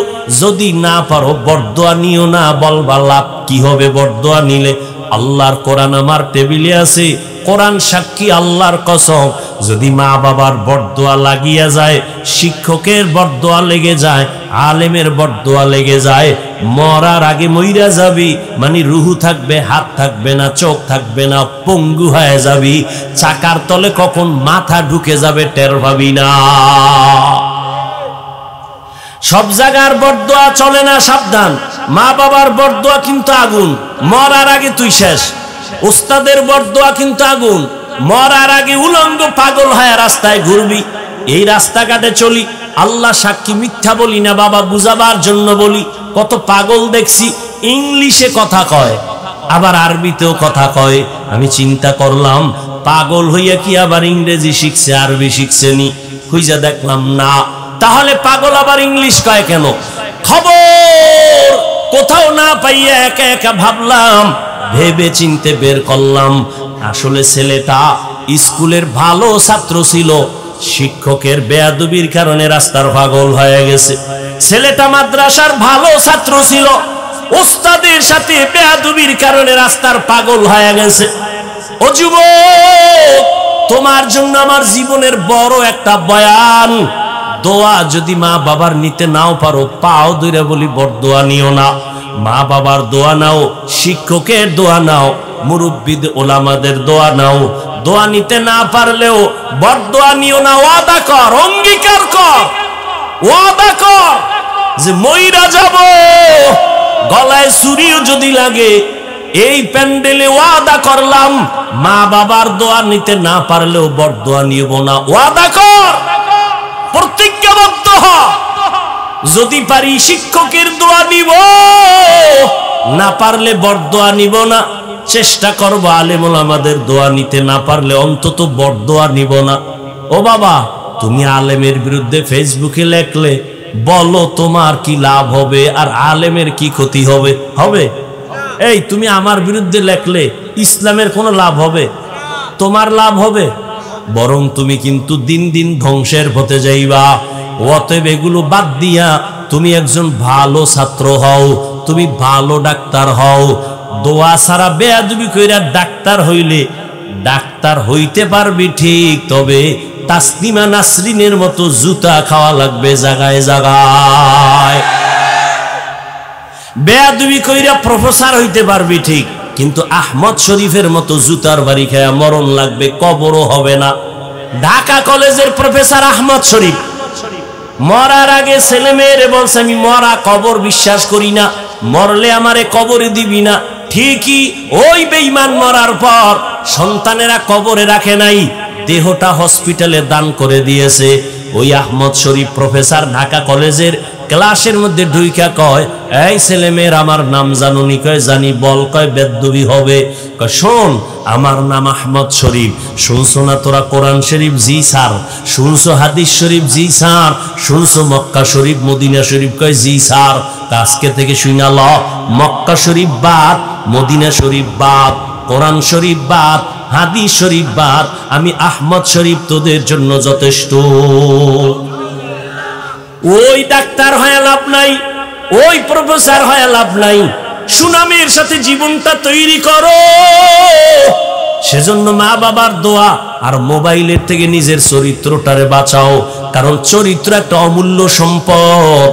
যদি না পারো, বরদোয়া নিও না। বলবা লাভ কি হবে বরদোয়া নিলে? আল্লাহর কোরআন আমার টেবিলে আছে, কোরআন সাক্ষী, আল্লাহর কসম, যদি মা বাবার বরদোয়া লাগিয়া যায়, শিক্ষকের বরদোয়া লেগে যায়, আলেমের বরদোয়া লেগে যায়, মরার আগে মইরা যাবি, মানে রুহু থাকবে, হাত থাকবে না, চোখ থাকবে না, পঙ্গু হয়ে যাবি, চাকার তলে কখন মাথা ঢুকে যাবে টের পাবি না। সব জায়গার বরদোয়া চলে না, সাবধান। মা বাবার বরদোয়া কিন্তু আগুন, মরার আগে তুই শেষ। উস্তাদের বরদোয়া কিন্তু আগুন, মরার আগে উলঙ্গ পাগল হয়ে রাস্তায় ঘুরবি। এই রাস্তাঘাটে চলি, আল্লাহ সাক্ষী, মিথ্যা বলি না বাবা, বুঝাবার জন্য বলি। কত পাগল দেখছি, ইংলিশে কথা কয়, আবার আরবিতেও কথা কয়। আমি চিন্তা করলাম, পাগল হইয়া কি আবার ইংরেজি শিখছে, আরবি শিখছে নি? খুঁজে দেখলাম না। তাহলে পাগল আবার ইংলিশ কয় কেন? খবর কোথাও না পাইয়া একা একা ভাবলাম, ভেবে চিনতে বের করলাম আসলে ছেলেটা স্কুলের ভালো ছাত্র ছিল, শিক্ষকের বেয়াদবির কারণে রাস্তার পাগল হয়ে গেছে। ছেলেটা মাদ্রাসার ভালো ছাত্র ছিল, ওস্তাদের সাথে বেয়াদবির কারণে রাস্তার পাগল হয়ে গেছে। ও যুবক, তোমার জন্য আমার জীবনের বড় একটা বয়ান। দোয়া যদি মা বাবার নিতে নাও পারো, পাও ধরে বলি বরদোয়া নিও না। মা বাবার দোয়া নাও, শিক্ষকের দোয়া নাও, মুরব্বিদ ওলামাদের দোয়া নাও। দোয়া নিতে না পারলেও বরদোয়া নিও না। ওয়াদা কর, অঙ্গীকার কর, ওয়াদা কর যে মইরা যাব, গলায় ছুরিও যদি লাগে, এই প্যান্ডেলে ওয়াদা করলাম মা বাবার দোয়া নিতে না পারলেও বরদোয়া নিব না। ওয়াদা কর, প্রতিজ্ঞাবদ্ধ হ। যদি পারি শিক্ষকের দোয়া নিব, না পারলে বরদোয়া নিব না। চেষ্টা করবো আলেম ওলামাদের দোয়া নিতে না পারলে অন্তত বরদোয়া নিব না। ও বাবা, তুমি আলেমের বিরুদ্ধে ফেসবুকে লেখলে বলো তোমার কি লাভ হবে আর আলেমের কি ক্ষতি হবে? হবে? এই তুমি আমার বিরুদ্ধে লেখলে ইসলামের কোনো লাভ হবে? তোমার লাভ হবে? বরং তুমি কিন্তু দিন দিন ধ্বংসের পথে যাইবা। অতএব এগুলো বাদ দিয়া তুমি একজন ভালো ছাত্র হও, তুমি ভালো ডাক্তার হও। দোয়া ছাড়া বেয়াদবি কইরা ডাক্তার হইলে ডাক্তার হইতে পারবি ঠিক, তবে তাসলিমা নাসরিনের মতো জুতা খাওয়া লাগবে জায়গায় জায়গায়। বেয়াদবি কইরা প্রফেসর হইতে পারবি ঠিক, কিন্তু আহমদ শরীফের মতো জুতার বাড়ি খায়া মরণ লাগবে, কবরও হবে না। ঢাকা কলেজের প্রফেসর আহমদ শরীফ মরার আগে ছেলে মেয়েরে বলছে, আমি মরা কবর বিশ্বাস করি না, মরলে আমারে কবরে দিবি না। ঠিকই ওই বেঈমান মরার পর সন্তানেরা কবরে রাখে নাই, দেহটা হসপিটালে দান করে দিয়েছে। ওই আহমদ শরীফ প্রফেসর ঢাকা কলেজের ক্লাসের মধ্যে ঢুইকা কয়, এই ছেলে মেয়ের আমার নাম জানুনি? কয় জানি। বল। কয় বেদ্যবি হবে। কয় শোন, আমার নাম আহমদ শরীফ। শুনছো না তোরা কোরআন শরীফ? জি স্যার। শুনছো হাদিস শরীফ? জি স্যার। শুনছো মক্কা শরীফ, মদিনা শরীফ? কয় জি স্যার। আজকে থেকে শুনা ল, মক্কা শরীফ বাদ, মদিনা শরীফ বাদ, কোরআন শরীফ বাদ, হাদিস শরীফ বাদ, আমি আহমদ শরীফ তোদের জন্য যথেষ্ট। ওই ডাক্তার হয়ে লাভ নাই, ওই প্রফেসর হয়ে লাভ নাই, সুনামের সাথে জীবনটা তৈরি করো। সেজন্য মা বাবার দোয়া আর মোবাইলের থেকে নিজের চরিত্রটারে বাঁচাও, কারণ চরিত্র একটা অমূল্য সম্পদ।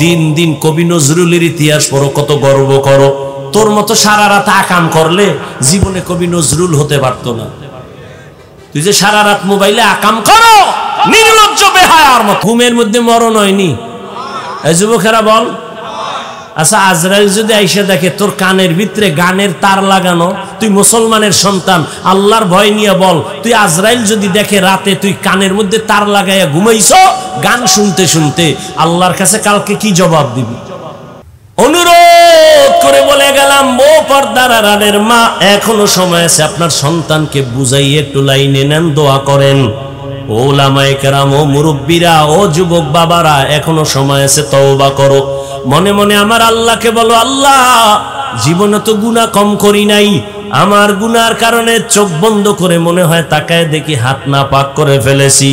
দিন দিন কবি নজরুলের ইতিহাস পড়ো, কত গর্ব করো। তোর মতো সারা রাত আকাম করলে জীবনে কবি নজরুল হতে পারতো না। তুই যে সারা রাত মোবাইলে আকাম করো, নির্লজ্জ বেহায়ার মতো। ঘুমের মধ্যে মরণ হয়নি? এই যুবকেরা বল। আচ্ছা, আজরাইল যদি আইসা দেখে তোর কানের ভিতরে গানের তার লাগানো, তুই মুসলমানের সন্তান, আল্লাহর ভয় নিয়ে বল, তুই আজরাইল যদি দেখে রাতে তুই কানের মধ্যে তার লাগাইয়া ঘুমাইছো গান শুনতে শুনতে, আল্লাহর কাছে কালকে কি জবাব দিবি? অনুরোধ করে বলে গেলাম, ও পর্দার আড়ালের মা, এখনো সময় আছে, আপনার সন্তানকে বুঝাই একটু লাইনে নেন, দোয়া করেন। ও ওলামায়ে কেরাম, ও মুরব্বীরা, ও যুবক বাবারা, এখনো সময় আছে, তওবা করো। মনে মনে আমার আল্লাহকে বলো, আল্লাহ জীবনে তো গুনাহ কম করি নাই, আমার গুনার কারণে চোখ বন্ধ করে মনে হয় তাকায় দেখি হাত না পাক করে ফেলেছি,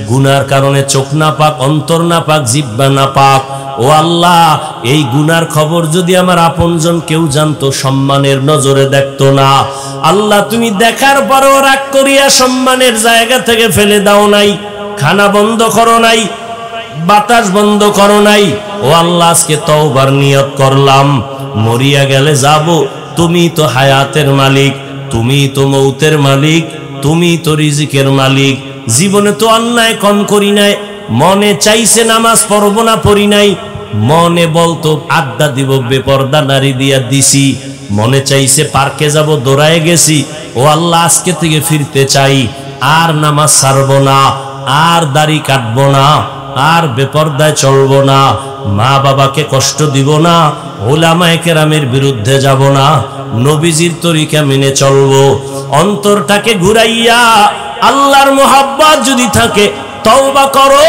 গুনার কারণে চোখ না পাক, অন্তর না পাক, জিহ্বা না পাক। ও আল্লাহ, এই গুনার খবর যদি আমার আপনজন কেউ জানতো, সম্মানের নজরে দেখতো না। আল্লাহ তুমি দেখার পরও রাগ করিয়া সম্মানের জায়গা থেকে ফেলে দাও নাই, খানা বন্ধ করো নাই, বাতাস বন্ধ করো নাই। ও আল্লাহ, আজকে তওবার নিয়ত করলাম, মরিয়া গেলে যাব, তুমি তো হায়াতের মালিক, তুমি তো মৌতের মালিক, তুমি তো রিজিকের মালিক। জীবনে তো অন্যায় কম করি নাই, মনে চাইছে নামাজ পড়ব না, পড়ি নাই, মনে বলতো আড্ডা দিব, বেপর্দা নারী দিয়া দিছি, মনে চাইছে পার্কে যাব, দৌড়ায় গেছি। ও আল্লাহ, আজকে থেকে ফিরতে চাই, আর নামাজ ছাড়বো না, আর দাড়ি কাটবো না, আর বেপর্দায় চলবো না, মা বাবাকে কষ্ট দিব না, ওলামায়ে কেরামের বিরুদ্ধে যাব না, নবীজির তরিকা মেনে চলবো। অন্তরটাকে ঘুরাইয়া আল্লাহর মোহাব্বত যদি থাকে, তওবা করো।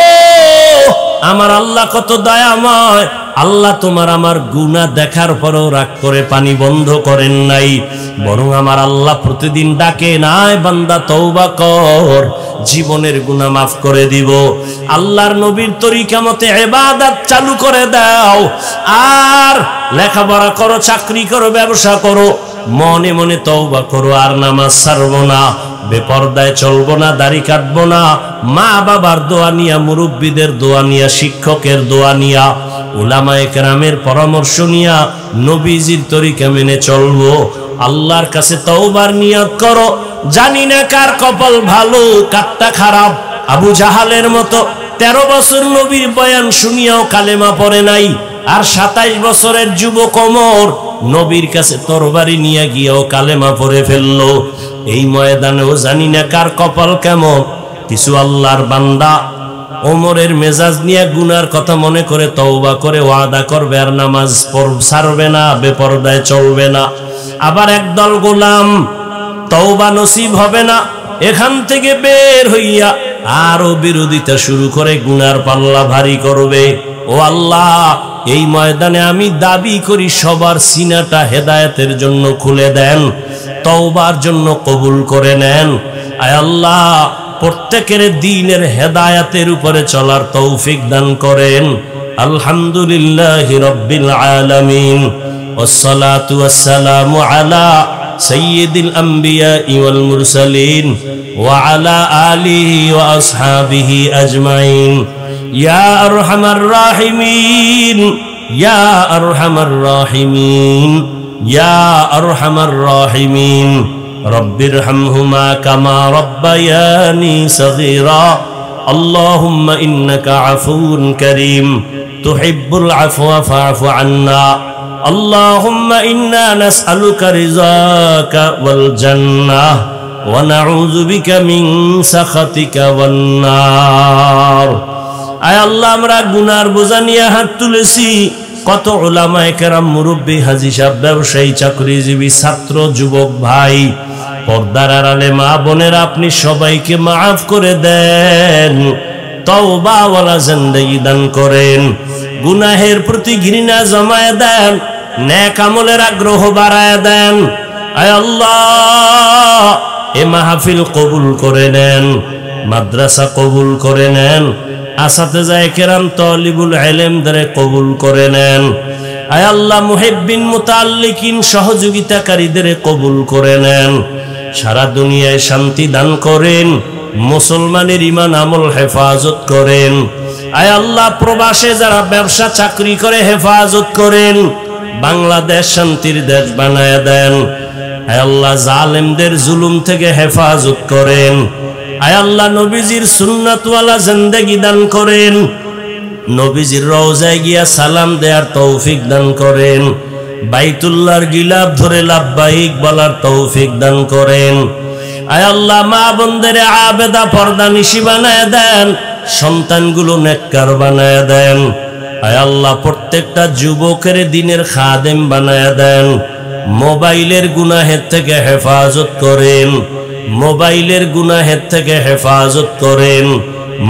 আমার আল্লাহ কত দয়াময়, আল্লাহ তোমার আমার গুনাহ দেখার পরেও রাগ করে পানি বন্ধ করেন নাই, বরং আমার আল্লাহ প্রতিদিন ডাকে, নাই বান্দা তওবা কর, জীবনের গুনাহ মাফ করে দিব। আল্লাহর নবীর তরিকা মতে ইবাদত চালু করে দাও, আর লেখাপড়া করো, চাকরি করো, ব্যবসা করো, মনে মনে তওবা করো, আর নামাজ ছাড়বো না, বেপরদায় চলবো না, দাড়ি কাটবো না, মা বাবার দোয়া নিয়া, মুরব্বীদের দোয়া নিয়া, শিক্ষকের দোয়া নিয়া, উলামায়ে কেরামের পরামর্শ নিয়া নবীজির তরিকা মেনে চলবো। আল্লাহর কাছে তওবার নিয়ত করো। জানি না কার কপাল ভালো, কারটা খারাপ। আবু জাহালের মতো 13 বছর নবীর বয়ান শুনিয়াও কালেমা পড়ে নাই, আর 27 বছরের যুবক ওমর নবীর কাছে তরবারি নিয়ে গিয়েও কালেমা পড়ে ফেললো। এই ময়দানেও জানি না কার কপাল কেমন। কিছু আল্লাহর বান্দা ওমরের মেজাজ নিয়ে গুনার কথা মনে করে তওবা করে ওয়াদা করবে, আর নামাজ ছাড়বে না, বেপরদায় চলবে না। আবার একদল গোলাম তওবা নসিব হবে না, এখান থেকে বের হইয়া আরো বিরোধিতা শুরু করে গুনার পাল্লা ভারী করবে। ও আল্লাহ, এই ময়দানে আমি দাবি করি সবার সিনাটা হেদায়েতের জন্য খুলে দেন, তওবার জন্য কবুল করে নেন। আয় আল্লাহ, প্রত্যেকের দ্বীনের হেদায়েতের উপরে চলার তৌফিক দান করেন। আলহামদুলিল্লাহি রাব্বিল আলামিন, ওয়াসসালাতু ওয়াসসালামু আলা সাইয়্যিদিল আমবিয়াই ওয়াল মুরসালিন ওয়া আলা আলিহি ওয়া আসহাবিহি আজমাইন। ইয়া আরহামার রাহিমিন, ইয়া আরহামার রাহিমিন, ইয়া আরহামার রাহিমিন। রব্বিরহামহুমা কামা রব্বায়ানি সগীরা। আল্লাহুম্মা ইন্নাকা আফুউন কারীম, তুহিব্বুল আফওয়া ফা'ফু আন্না। আল্লাহুম্মা ইন্না নাসআলুকা রিযাকা ওয়াল জান্নাহ ওয়া নাউযু বিকা মিন সাখাতিকা ওয়ান নার। আয় আল্লাহ, আমরা গুনার বোঝা নিয়ে হাত তুলেছি। কত উলামায়ে কেরাম, মুরব্বী, হাজী সাহেব, ব্যবসায়ী, চাকরিজীবী, ছাত্র, যুবক ভাই, পর্দার আড়ালে মা বোনেরা, আপনি সবাইকে মাফ করে দেন, তওবাওয়ালা জিন্দেগি দান করেন, গুনাহের প্রতি ঘৃণা জমায়ে দেন, নেক আমলের আগ্রহ বাড়ায় দেন। আয় আল্লাহ, এ মাহফিল কবুল করে নেন, মাদ্রাসা কবুল করে নেন, আসাতেজায়ে কেরাম, তালিবুল ইলমদের কবুল করে নেন। আয় আল্লাহ, মুহিব্বিন, মুতাআল্লিকিন, সহযোগিতাকারীদের কবুল করে নেন। সারা দুনিয়ায় শান্তি দান করেন, মুসলমানের ঈমান আমল হেফাজত করেন। আয় আল্লাহ, প্রবাসে যারা ব্যবসা চাকরি করে হেফাজত করেন, বাংলাদেশ শান্তির দেশ বানায় দেন। আয় আল্লাহ, জালেমদের জুলুম থেকে হেফাজত করেন। আয় আল্লাহ, নবীজির সুন্নাতওয়ালা জিন্দেগি দান করেন, নবীজির রওজায় গিয়া সালাম দেওয়ার তৌফিক দান করেন, বাইতুল্লাহর গিলাফ ধরে লাব্বাইক বলার তৌফিক দান করেন। আয় আল্লাহ, মা বোনদের আবেদা পর্দানিশী বানায় দেন, সন্তানগুলো নেককার বানায় দেন। আয় আল্লাহ, প্রত্যেকটা যুবকের দিনের খাদেম বানায় দেন। মোবাইলের গুনাহের থেকে হেফাজত করেন, মোবাইলের গুনাহের থেকে হেফাজত করেন,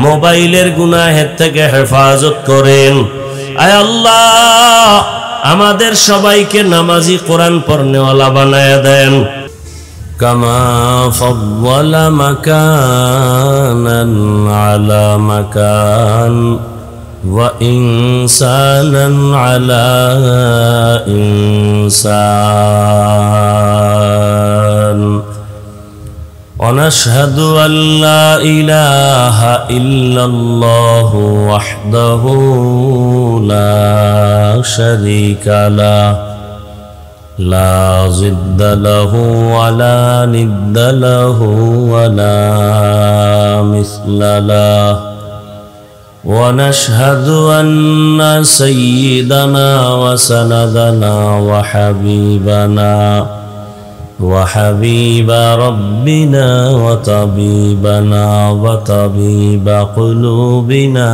মোবাইলের গুনাহের থেকে হেফাজত করেন। আয় আল্লাহ, আমাদের সবাইকে নামাজি, কোরআন পড়নেওয়ালা বানায় দেন। কামা ফাদ্দালা মাকানান আলা মাকান ওয়া ইনসানান আলা ইনসান। ونشهد أن لا إله إلا الله وحده لا شريك له، لا ضد له ولا ند له ولا مثل له. ونشهد أن سيدنا وسندنا وحبيبنا وحبيب ربنا وطبيبنا وطبيب قلوبنا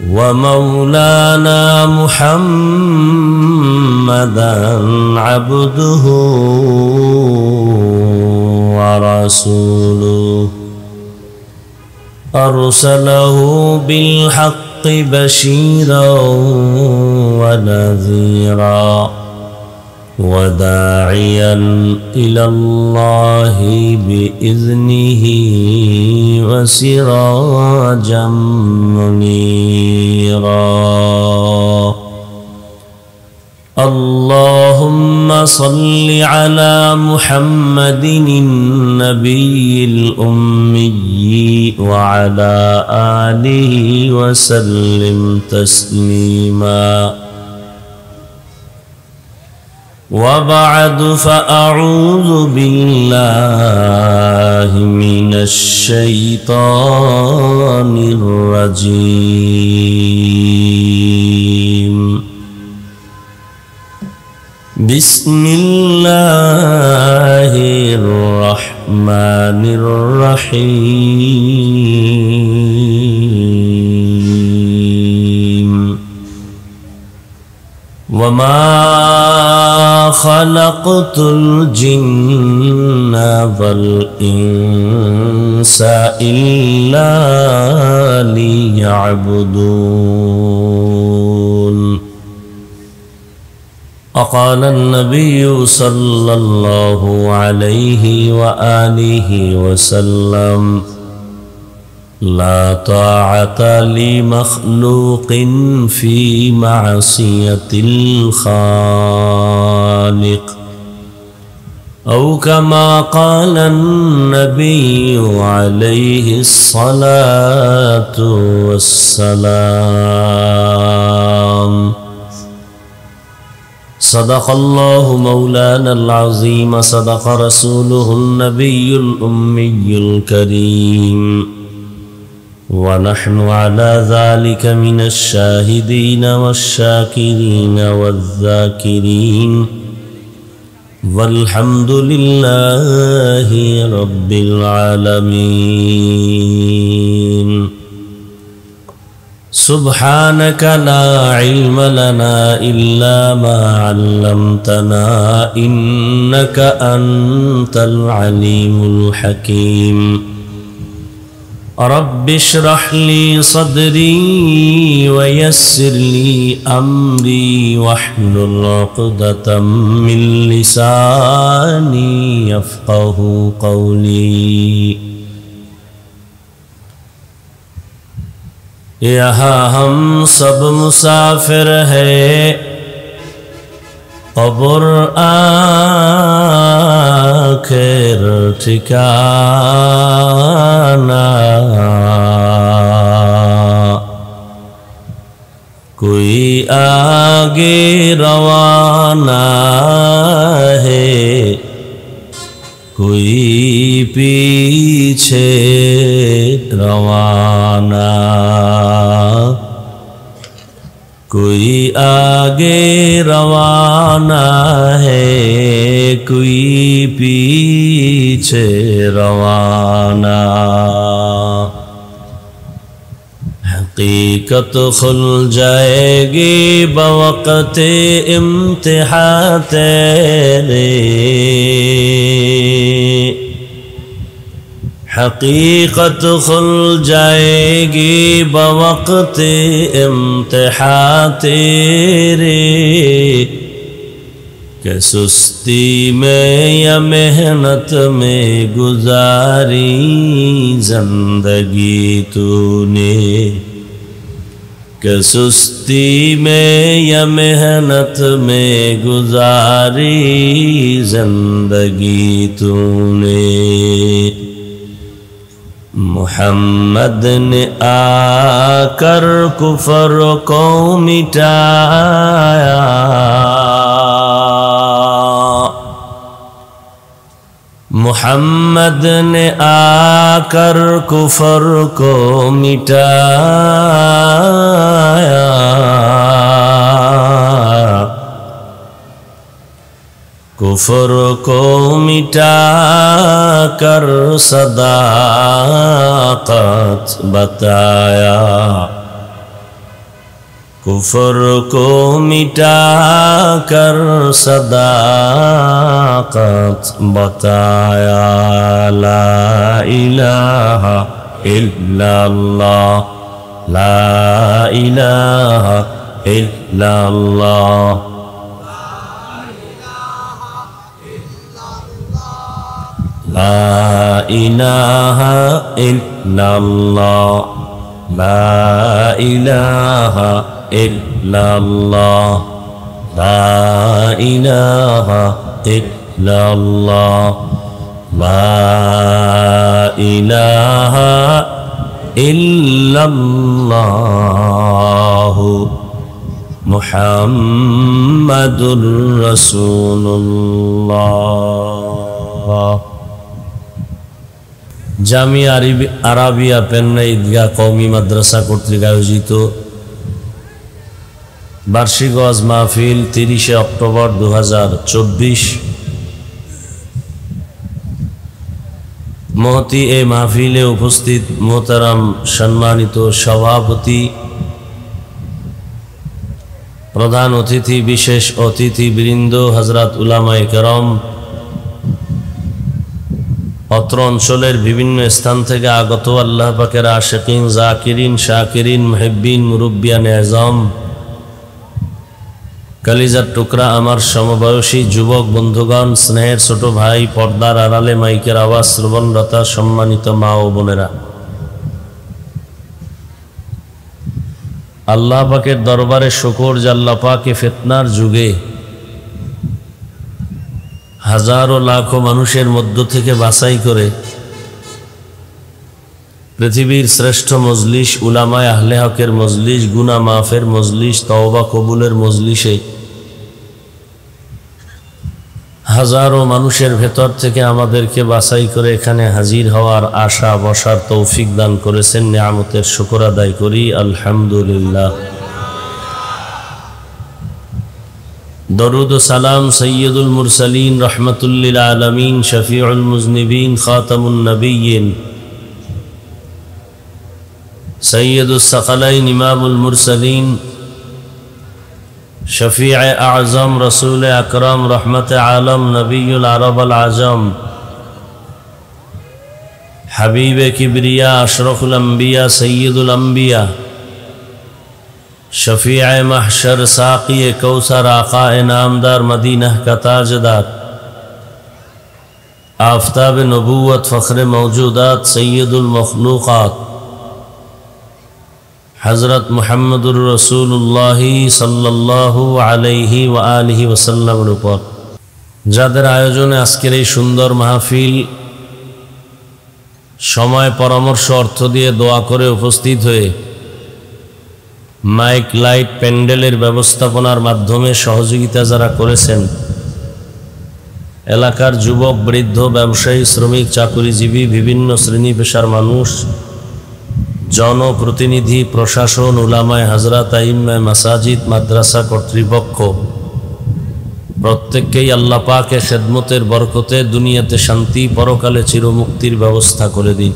ومولانا محمدا عبده ورسوله أرسله بالحق بشيرا ونذيرا وداعيا إلى الله بإذنه وسراجا منيرا اللهم صل على محمد النبي الأمي وعلى آله وسلم تسليما وبعد فأعوذ بالله من الشيطان الرجيم بسم الله الرحمن الرحيم وما خلقت الجن والإنس إلا ليعبدون وقال النبي صلى الله عليه وآله وسلم لا طاعة لمخلوق في معصية الخالق أو كما قال النبي عليه الصلاة والسلام صدق الله مولانا العظيم صدق رسوله النبي الأمي الكريم ونحن على ذلك من الشاهدين والشاكرين والذاكرين والحمد لله رب العالمين سبحانك لا علم لنا إلا ما علمتنا إنك أنت العليم الحكيم رب اشرح لي صدري ويسر لي أمري واحلل عقدة من لساني يفقه قولي यहाँ हम सब मुसाफिर हैं कब्र आखिर ठिकाना कोई आगे रवाना है कोई पीछे रवाना कोई आगे रवाना है कोई पीछे रवाना हकीकत खुल जाएगी बवक़्त इम्तिहान तेरे हकीकत खुल जाएगी बवक़्त इम्तिहान तेरे कि सुस्ती में या मेहनत में गुजारी जिंदगी तूने कि सुस्ती में या मेहनत में गुजारी जिंदगी तूने मुहम्मद ने आकर कुफर को मिटाया मुहम्मद ने आकर कुफर को मिटाया कुफर को मिटा कर सदाकत बताया कुफ्र को मिटा कर सदाकत बताया ला इलाहा इल्लल्लाह ला इलाहा इल्लल्लाह ला इलाहा इल्लल्लाह ला इलाहा इल्लल्लाह ला इलाहा इल्लल्लाह ला इलाहा इल्लल्लाह मुहम्मदुर रसूलुल्लाह। জামিয়া আরাবিয়া পেন্না ঈদগাহ কওমি মাদ্রাসা কর্তৃক আয়োজিত বার্ষিক ওয়াজ মাহফিল 30শে অক্টোবর 2024। মহতি এই মাহফিলে উপস্থিত মোহতারাম সম্মানিত সভাপতি, প্রধান অতিথি, বিশেষ অতিথিবৃন্দ, হযরত উলামায়ে কেরাম, অত্র অঞ্চলের বিভিন্ন স্থান থেকে আগত আল্লাহ পাকের আশিকিন, জাকিরিন, শাকিরিন, মুহিব্বিন, মুরব্বিয়ানে আযম, কলিজার টুকরা আমার সমবয়সী যুবক বন্ধুগণ, স্নেহের ছোট ভাই, পর্দার আড়ালে মাইকের আওয়াজ শ্রবণরতা সম্মানিত মা ও বোনেরা, আল্লাহ পাকের দরবারে শুকর যে আল্লাহ পাকে ফিতনার যুগে হাজারো লাখো মানুষের মধ্য থেকে বাছাই করে পৃথিবীর শ্রেষ্ঠ মজলিস, উলামায়ে আহলে হকের মজলিস, গুনাহ মাফের মজলিস, তওবা কবুলের মজলিসে হাজারো মানুষের ভেতর থেকে আমাদেরকে বাছাই করে এখানে হাজির হওয়ার আশা বসার তৌফিক দান করেছেন। নিয়ামতের শুকর আদায় করি আলহামদুলিল্লাহ। দরুদ ও সালাম সৈয়দুল মুরসালিন, রহমতুল্লিল আলমিন, শফিউল মুজনিবিন, খাতামুন নবিয়্যিন, সৈয়দুস সাকালাইন, ইমামুল মুরসালিন, শফিয়ে আজম, রসুল আকরম, রহমতে আলম, নবিয়ুল আরব আল আজম, হাবিবে কিবরিয়া, আশরফুল আম্বিয়া, সৈয়দুল আম্বিয়া, शफीअ महशर, साक़ी कौसर, आक़ाए नामदार, मदीना का ताजदार, आफ़ताब नबूवत, फ़ख्र मौजूदात, सैयदुल मखलूक़ात, हज़रत मुहम्मदुर रसूलुल्लाह सल्लल्लाहु अलैहि व आलिहि वसल्लमेर উপর যাদের আয়োজনে আজকের এই সুন্দর মাহফিল, সময়, পরামর্শ, অর্থ দিয়ে দোয়া করে উপস্থিত হয়ে মাইক, লাইট, প্যান্ডেলের ব্যবস্থাপনার মাধ্যমে সহযোগিতা যারা করেছেন, এলাকার যুবক, বৃদ্ধ, ব্যবসায়ী, শ্রমিক, চাকুরিজীবী, বিভিন্ন শ্রেণী পেশার মানুষ, জনপ্রতিনিধি, প্রশাসন, উলামায়ে হযরত, আইম্মায়ে মাসাজিদ, মাদ্রাসা কর্তৃপক্ষ, প্রত্যেককেই আল্লাহ পাকের খেদমতের বরকতে দুনিয়াতে শান্তি, পরকালে চিরমুক্তির ব্যবস্থা করে দিন।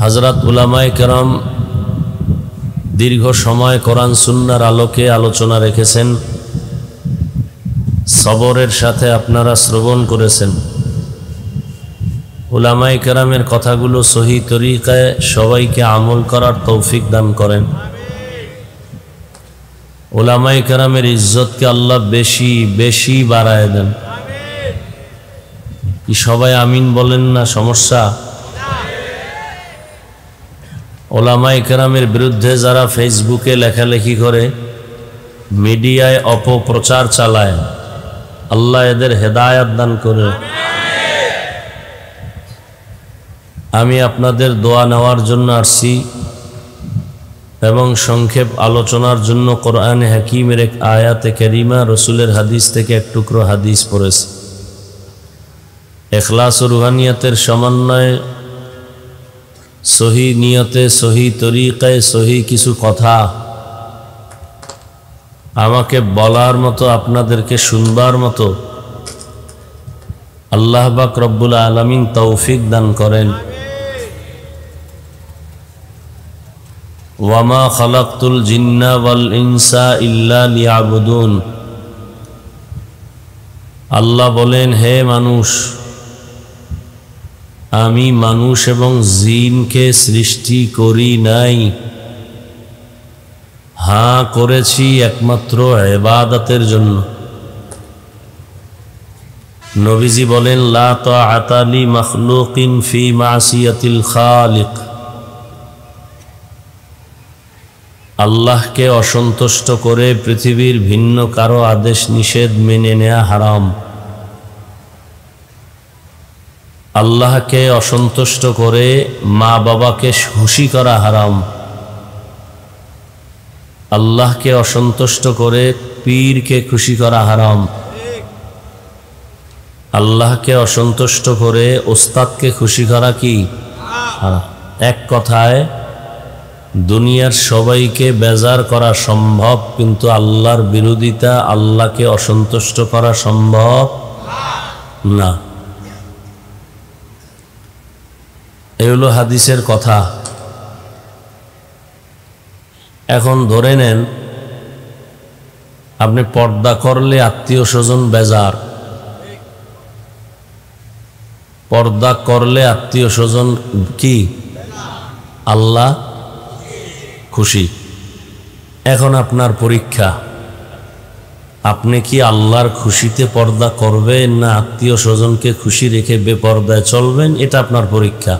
হযরত উলামায়ে কেরাম দীর্ঘ সময় কোরআন সুন্নাহর আলোকে আলোচনা রেখেছেন, সবরের সাথে আপনারা শ্রবণ করেছেন। উলামায়ে কেরামের কথাগুলো সহি তরিকায় সবাইকে আমল করার তৌফিক দান করেন। উলামায়ে কেরামের ইজ্জতকে আল্লাহ বেশি বেশি বাড়ায় দেন। কি সবাই আমিন বলেন না? সমস্যা? উলামায়ে কেরামের বিরুদ্ধে যারা ফেসবুকে লেখালেখি করে, মিডিয়ায় অপপ্রচার চালায়, আল্লাহ এদের হেদায়েত দান করে। আমি আপনাদের দোয়া নেওয়ার জন্য আসছি এবং সংক্ষেপ আলোচনার জন্য কোরআনে হাকিমের এক আয়াতে কারিমা, রসুলের হাদিস থেকে এক টুকরো হাদিস পড়েছি। ইখলাস ও রুহানিয়তের সমন্বয়ে, সহি নিয়তে, সহি তরিকায়, সহি কিছু কথা আমাকে বলার মতো, আপনাদেরকে শুনবার মতো আল্লাহ পাক রব্বুল আলামিন তৌফিক দান করেন। ওয়ামা খালাকতুল জিন্না ওয়াল ইনসা ইল্লা লিয়াবুদুন। আল্লাহ বলেন, হে মানুষ, আমি মানুষ এবং জিনকে সৃষ্টি করি নাই, হ্যাঁ করেছি একমাত্র ইবাদতের জন্য। নবীজি বলেন, লা তাআতা লি মাখলুকিন ফি মাসিয়াতিল খালিক। আল্লাহকে অসন্তুষ্ট করে পৃথিবীর ভিন্ন কারো আদেশ নিষেধ মেনে নেওয়া হারাম। আল্লাহকে অসন্তুষ্ট করে মা বাবাকে খুশি করা হারাম। আল্লাহকে অসন্তুষ্ট করে পীরকে খুশি করা হারাম। আল্লাহকে অসন্তুষ্ট করে ওস্তাদকে খুশি করা কি হারাম। এক কথায় দুনিয়ার সবাইকে বেজার করা সম্ভব, কিন্তু আল্লাহর বিরোধিতা, আল্লাহকে অসন্তুষ্ট করা সম্ভব না। এই হলো হাদিসের কথা। এখন ধরে নেন, আপনি পর্দা করলে আত্মীয় স্বজন বেজার, পর্দা করলে আত্মীয় স্বজন কি, আল্লাহ খুশি। এখন আপনার পরীক্ষা, আপনি কি আল্লাহর খুশিতে পর্দা করবেন না আত্মীয় স্বজনকে খুশি রেখে বেপর্দায় চলবেন? এটা আপনার পরীক্ষা।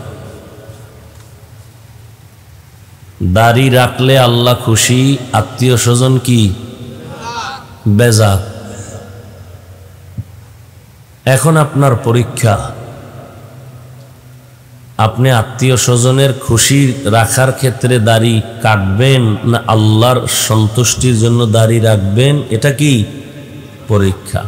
দাড়ি রাখলে আল্লাহ খুশি, আত্মীয় স্বজন কি বেজার। এখন আপনার পরীক্ষা, আপনি আত্মীয় স্বজনের খুশি রাখার ক্ষেত্রে দাড়ি কাটবেন না আল্লাহর সন্তুষ্টির জন্য দাড়ি রাখবেন? এটা কি পরীক্ষা।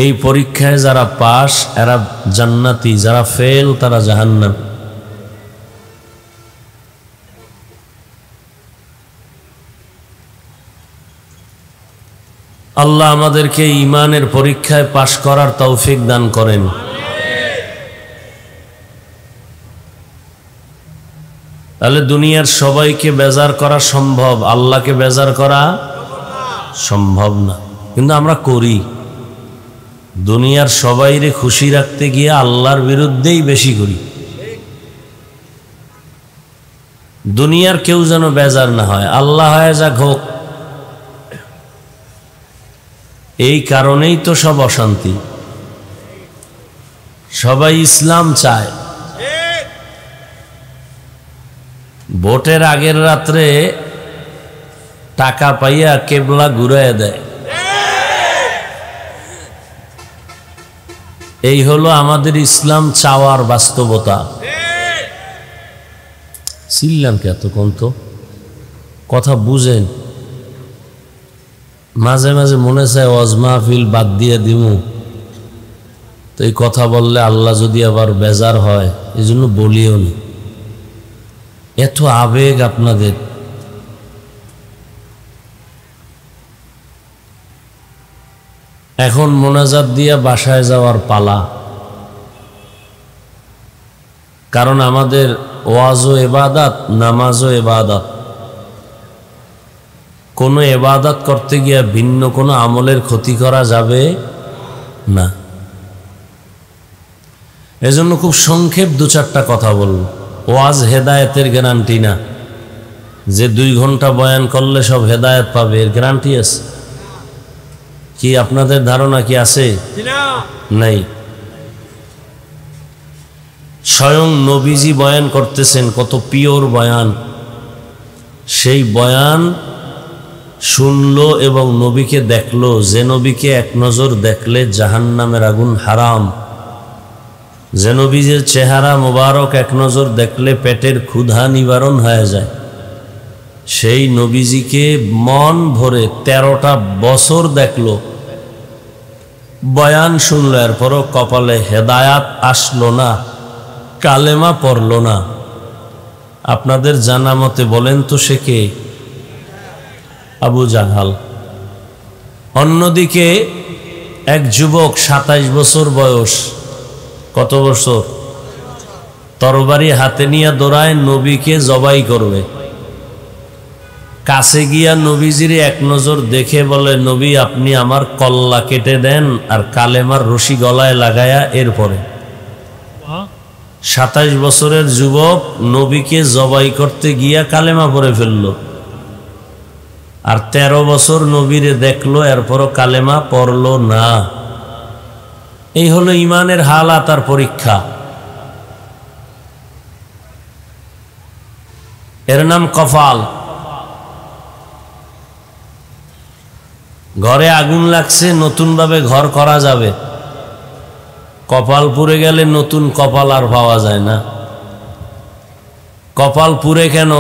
এই পরীক্ষায় যারা পাস এরা জান্নাতি, যারা ফেল তারা জাহান্নামী। আল্লাহ আমাদেরকে ঈমানের পরীক্ষায় পাশ করার তৌফিক দান করেন। তাহলে দুনিয়ার সবাইকে বেজার করা সম্ভব, আল্লাহকে বেজার করা সম্ভব না, কিন্তু আমরা করি। দুনিয়ার সবাইরে খুশি রাখতে গিয়ে আল্লাহর বিরুদ্ধেই বেশি করি। দুনিয়ার কেউ যেন বেজার না হয়, আল্লাহ হয়ে যাক হোক। এই কারণেই তো সব অশান্তি। সবাই ইসলাম চায়, ভোটের আগের রাত্রে টাকা পাইয়া কেবলা ঘুরাইয়া দেয়। এই হলো আমাদের ইসলাম চাওয়ার বাস্তবতা। চিল্লান কে এতক্ষণ? তো কথা বুঝেন। মাঝে মাঝে মনে চায় ওয়াজ মাহফিল বাদ দিয়ে দিমু, তো এই কথা বললে আল্লাহ যদি আবার বেজার হয়, এই জন্য বলিও না। এত আবেগ আপনাদের। এখন মোনাজাত দিয়া বাসায় যাওয়ার পালা, কারণ আমাদের ওয়াজও ইবাদত, নামাজও ইবাদত। কোনো ইবাদত করতে গিয়ে ভিন্ন কোনো আমলের ক্ষতি করা যাবে না। এজন্য খুব সংক্ষেপ দু চারটা কথা বলব। ওয়াজ হেদায়েতের গ্যারান্টি না, যে 2 ঘন্টা বয়ান করলে সব হেদায়েত পাবে, এর গ্যারান্টি আছে কি? আপনাদের ধারণা কি আছে? নাই। স্বয়ং নবীজি বয়ান করতেছেন, কত পিওর বয়ান। সেই বয়ান শুনলো এবং নবীকে দেখলো, যে নবীকে এক নজর দেখলে জাহান্নামের আগুন হারাম, যে নবীজির চেহারা মোবারক এক নজর দেখলে পেটের ক্ষুধা নিবারণ হয়ে যায়, সেই নবীজিকে মন ভরে 13টা বছর দেখলো, বয়ান শুনলো, এরপরও কপালে হেদায়াত আসলো না, কালেমা পড়লো না। আপনাদের জানা মতে বলেন তো সে কে? আবু জাহাল। অন্যদিকে এক যুবক 27 বছর বয়স, কত বছর? তরবারি হাতে নিয়ে দৌড়ায় নবীকে জবাই করবে। কাছে গিয়া নবীজির এক নজর দেখে বলে, নবী আপনি আমার কল্লা কেটে দেন আর কালেমার রশি গলায় লাগায়া। এরপরে 27 বছরের যুবক নবীকে জবাই করতে গিয়া কালেমা পড়ে ফেলল, আর 13 বছর নবীরে দেখলো, এরপরও কালেমা পড়ল না। এই হলো ইমানের হালাত আর পরীক্ষা। এর নাম কপাল। ঘরে আগুন লাগছে, নতুন ভাবে ঘর করা যাবে, কপাল পুড়ে গেলে নতুন কপাল আর পাওয়া যায় না। কপাল পুড়ে কেন?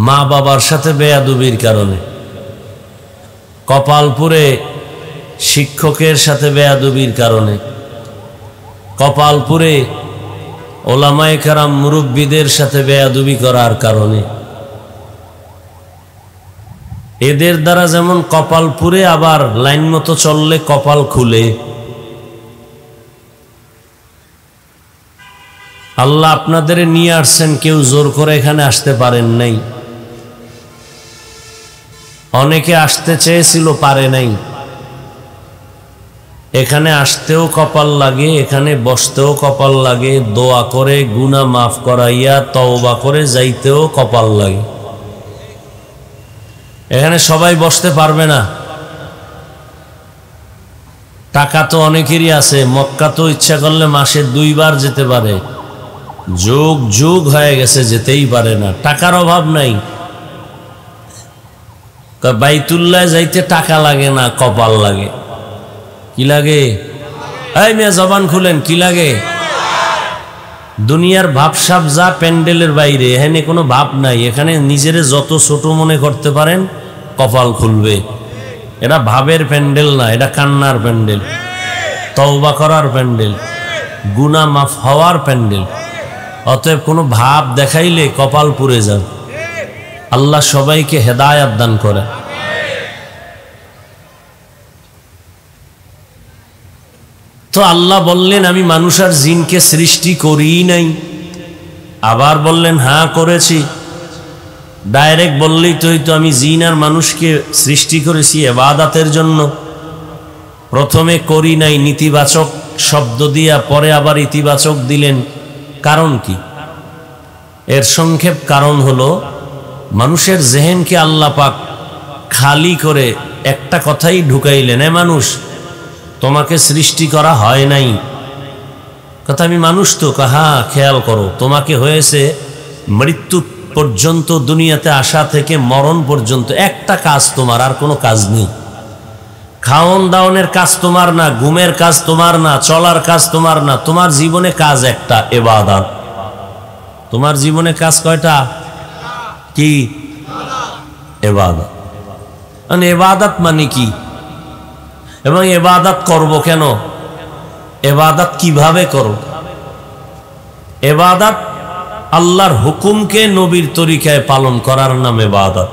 মা বাবার সাথে বেয়াদবির কারণে। কপাল পুড়ে শিক্ষকের সাথে বেয়াদবির কারণে। কপাল পুড়ে ওলামায়ে কেরাম মুরব্বীদের সাথে বেয়াদবি করার কারণে। এদের দ্বারা যেমন কপাল পুড়ে, আবার লাইন মতো চললে কপাল খুলে। আল্লাহ আপনাদের নিয়ে আসছেন, কেউ জোর করে এখানে আসতে পারেন নাই। অনেকে আসতে চেয়েছিল, পারে নাই। এখানে আসতেও কপাল লাগে, এখানে বসতেও কপাল লাগে, দোয়া করে গুনাহ মাফ করাইয়া তওবা করে যাইতেও কপাল লাগে। এখানে সবাই বসতে পারবে না। টাকা তো অনেকেরই আছে, মক্কা তো ইচ্ছা করলে মাসে 2 বার যেতে পারে, যুগ যুগ হয়ে গেছে যেতেই পারে না। টাকার অভাব নাই, বাইতুল্লাহ যাইতে টাকা লাগে না, কপাল লাগে। কি লাগে? এই মেয়ে জবান খুলেন, কি লাগে? দুনিয়ার ভাবসাব যা প্যান্ডেলের বাইরে, এখানে কোনো ভাব নাই। এখানে নিজেরে যত ছোট মনে করতে পারেন, কপাল খুলবে। এটা ভাবের প্যান্ডেল না, এটা কান্নার প্যান্ডেল, তওবা করার প্যান্ডেল, গুনাহ মাফ হওয়ার প্যান্ডেল। অতএব কোনো ভাব দেখাইলে কপাল পুড়ে যান। আল্লাহ সবাইকে হেদায়াত দান করে। তো আল্লাহ বললেন, আমি মানুষ আর জিনকে সৃষ্টি করিই নাই। আবার বললেন, হ্যাঁ করেছি। ডাইরেক্ট বললেই তো হইতো, আমি জিন আর মানুষকে সৃষ্টি করেছি ইবাদতের জন্য। প্রথমে করি নাই নেতিবাচক শব্দ দিয়া, পরে আবার ইতিবাচক দিলেন। কারণ কি? এর সংক্ষেপ কারণ হলো, মানুষের জেহেনকে আল্লাহ পাক খালি করে একটা কথাই ঢুকাইলেন, এ মানুষ তোমাকে সৃষ্টি করা হয় নাই। কথা, আমি মানুষ তো? হ্যাঁ, খেয়াল করো, তোমাকে হয়েছে মৃত্যু পর্যন্ত, দুনিয়াতে আসা থেকে মরণ পর্যন্ত একটা কাজ তোমার, আর কোনো কাজ নেই। খাওন দাওনের কাজ তোমার না, ঘুমের কাজ তোমার না, চলার কাজ তোমার না। তোমার জীবনে কাজ একটা, ইবাদত। তোমার জীবনে কাজ কয়টা? কি? ইবাদত। মানে ইবাদত মানে কি, এবং ইবাদত করব কেন, ইবাদত কিভাবে করব? ইবাদত আল্লাহর হুকুমকে নবীর তরিকায় পালন করার নাম ইবাদত।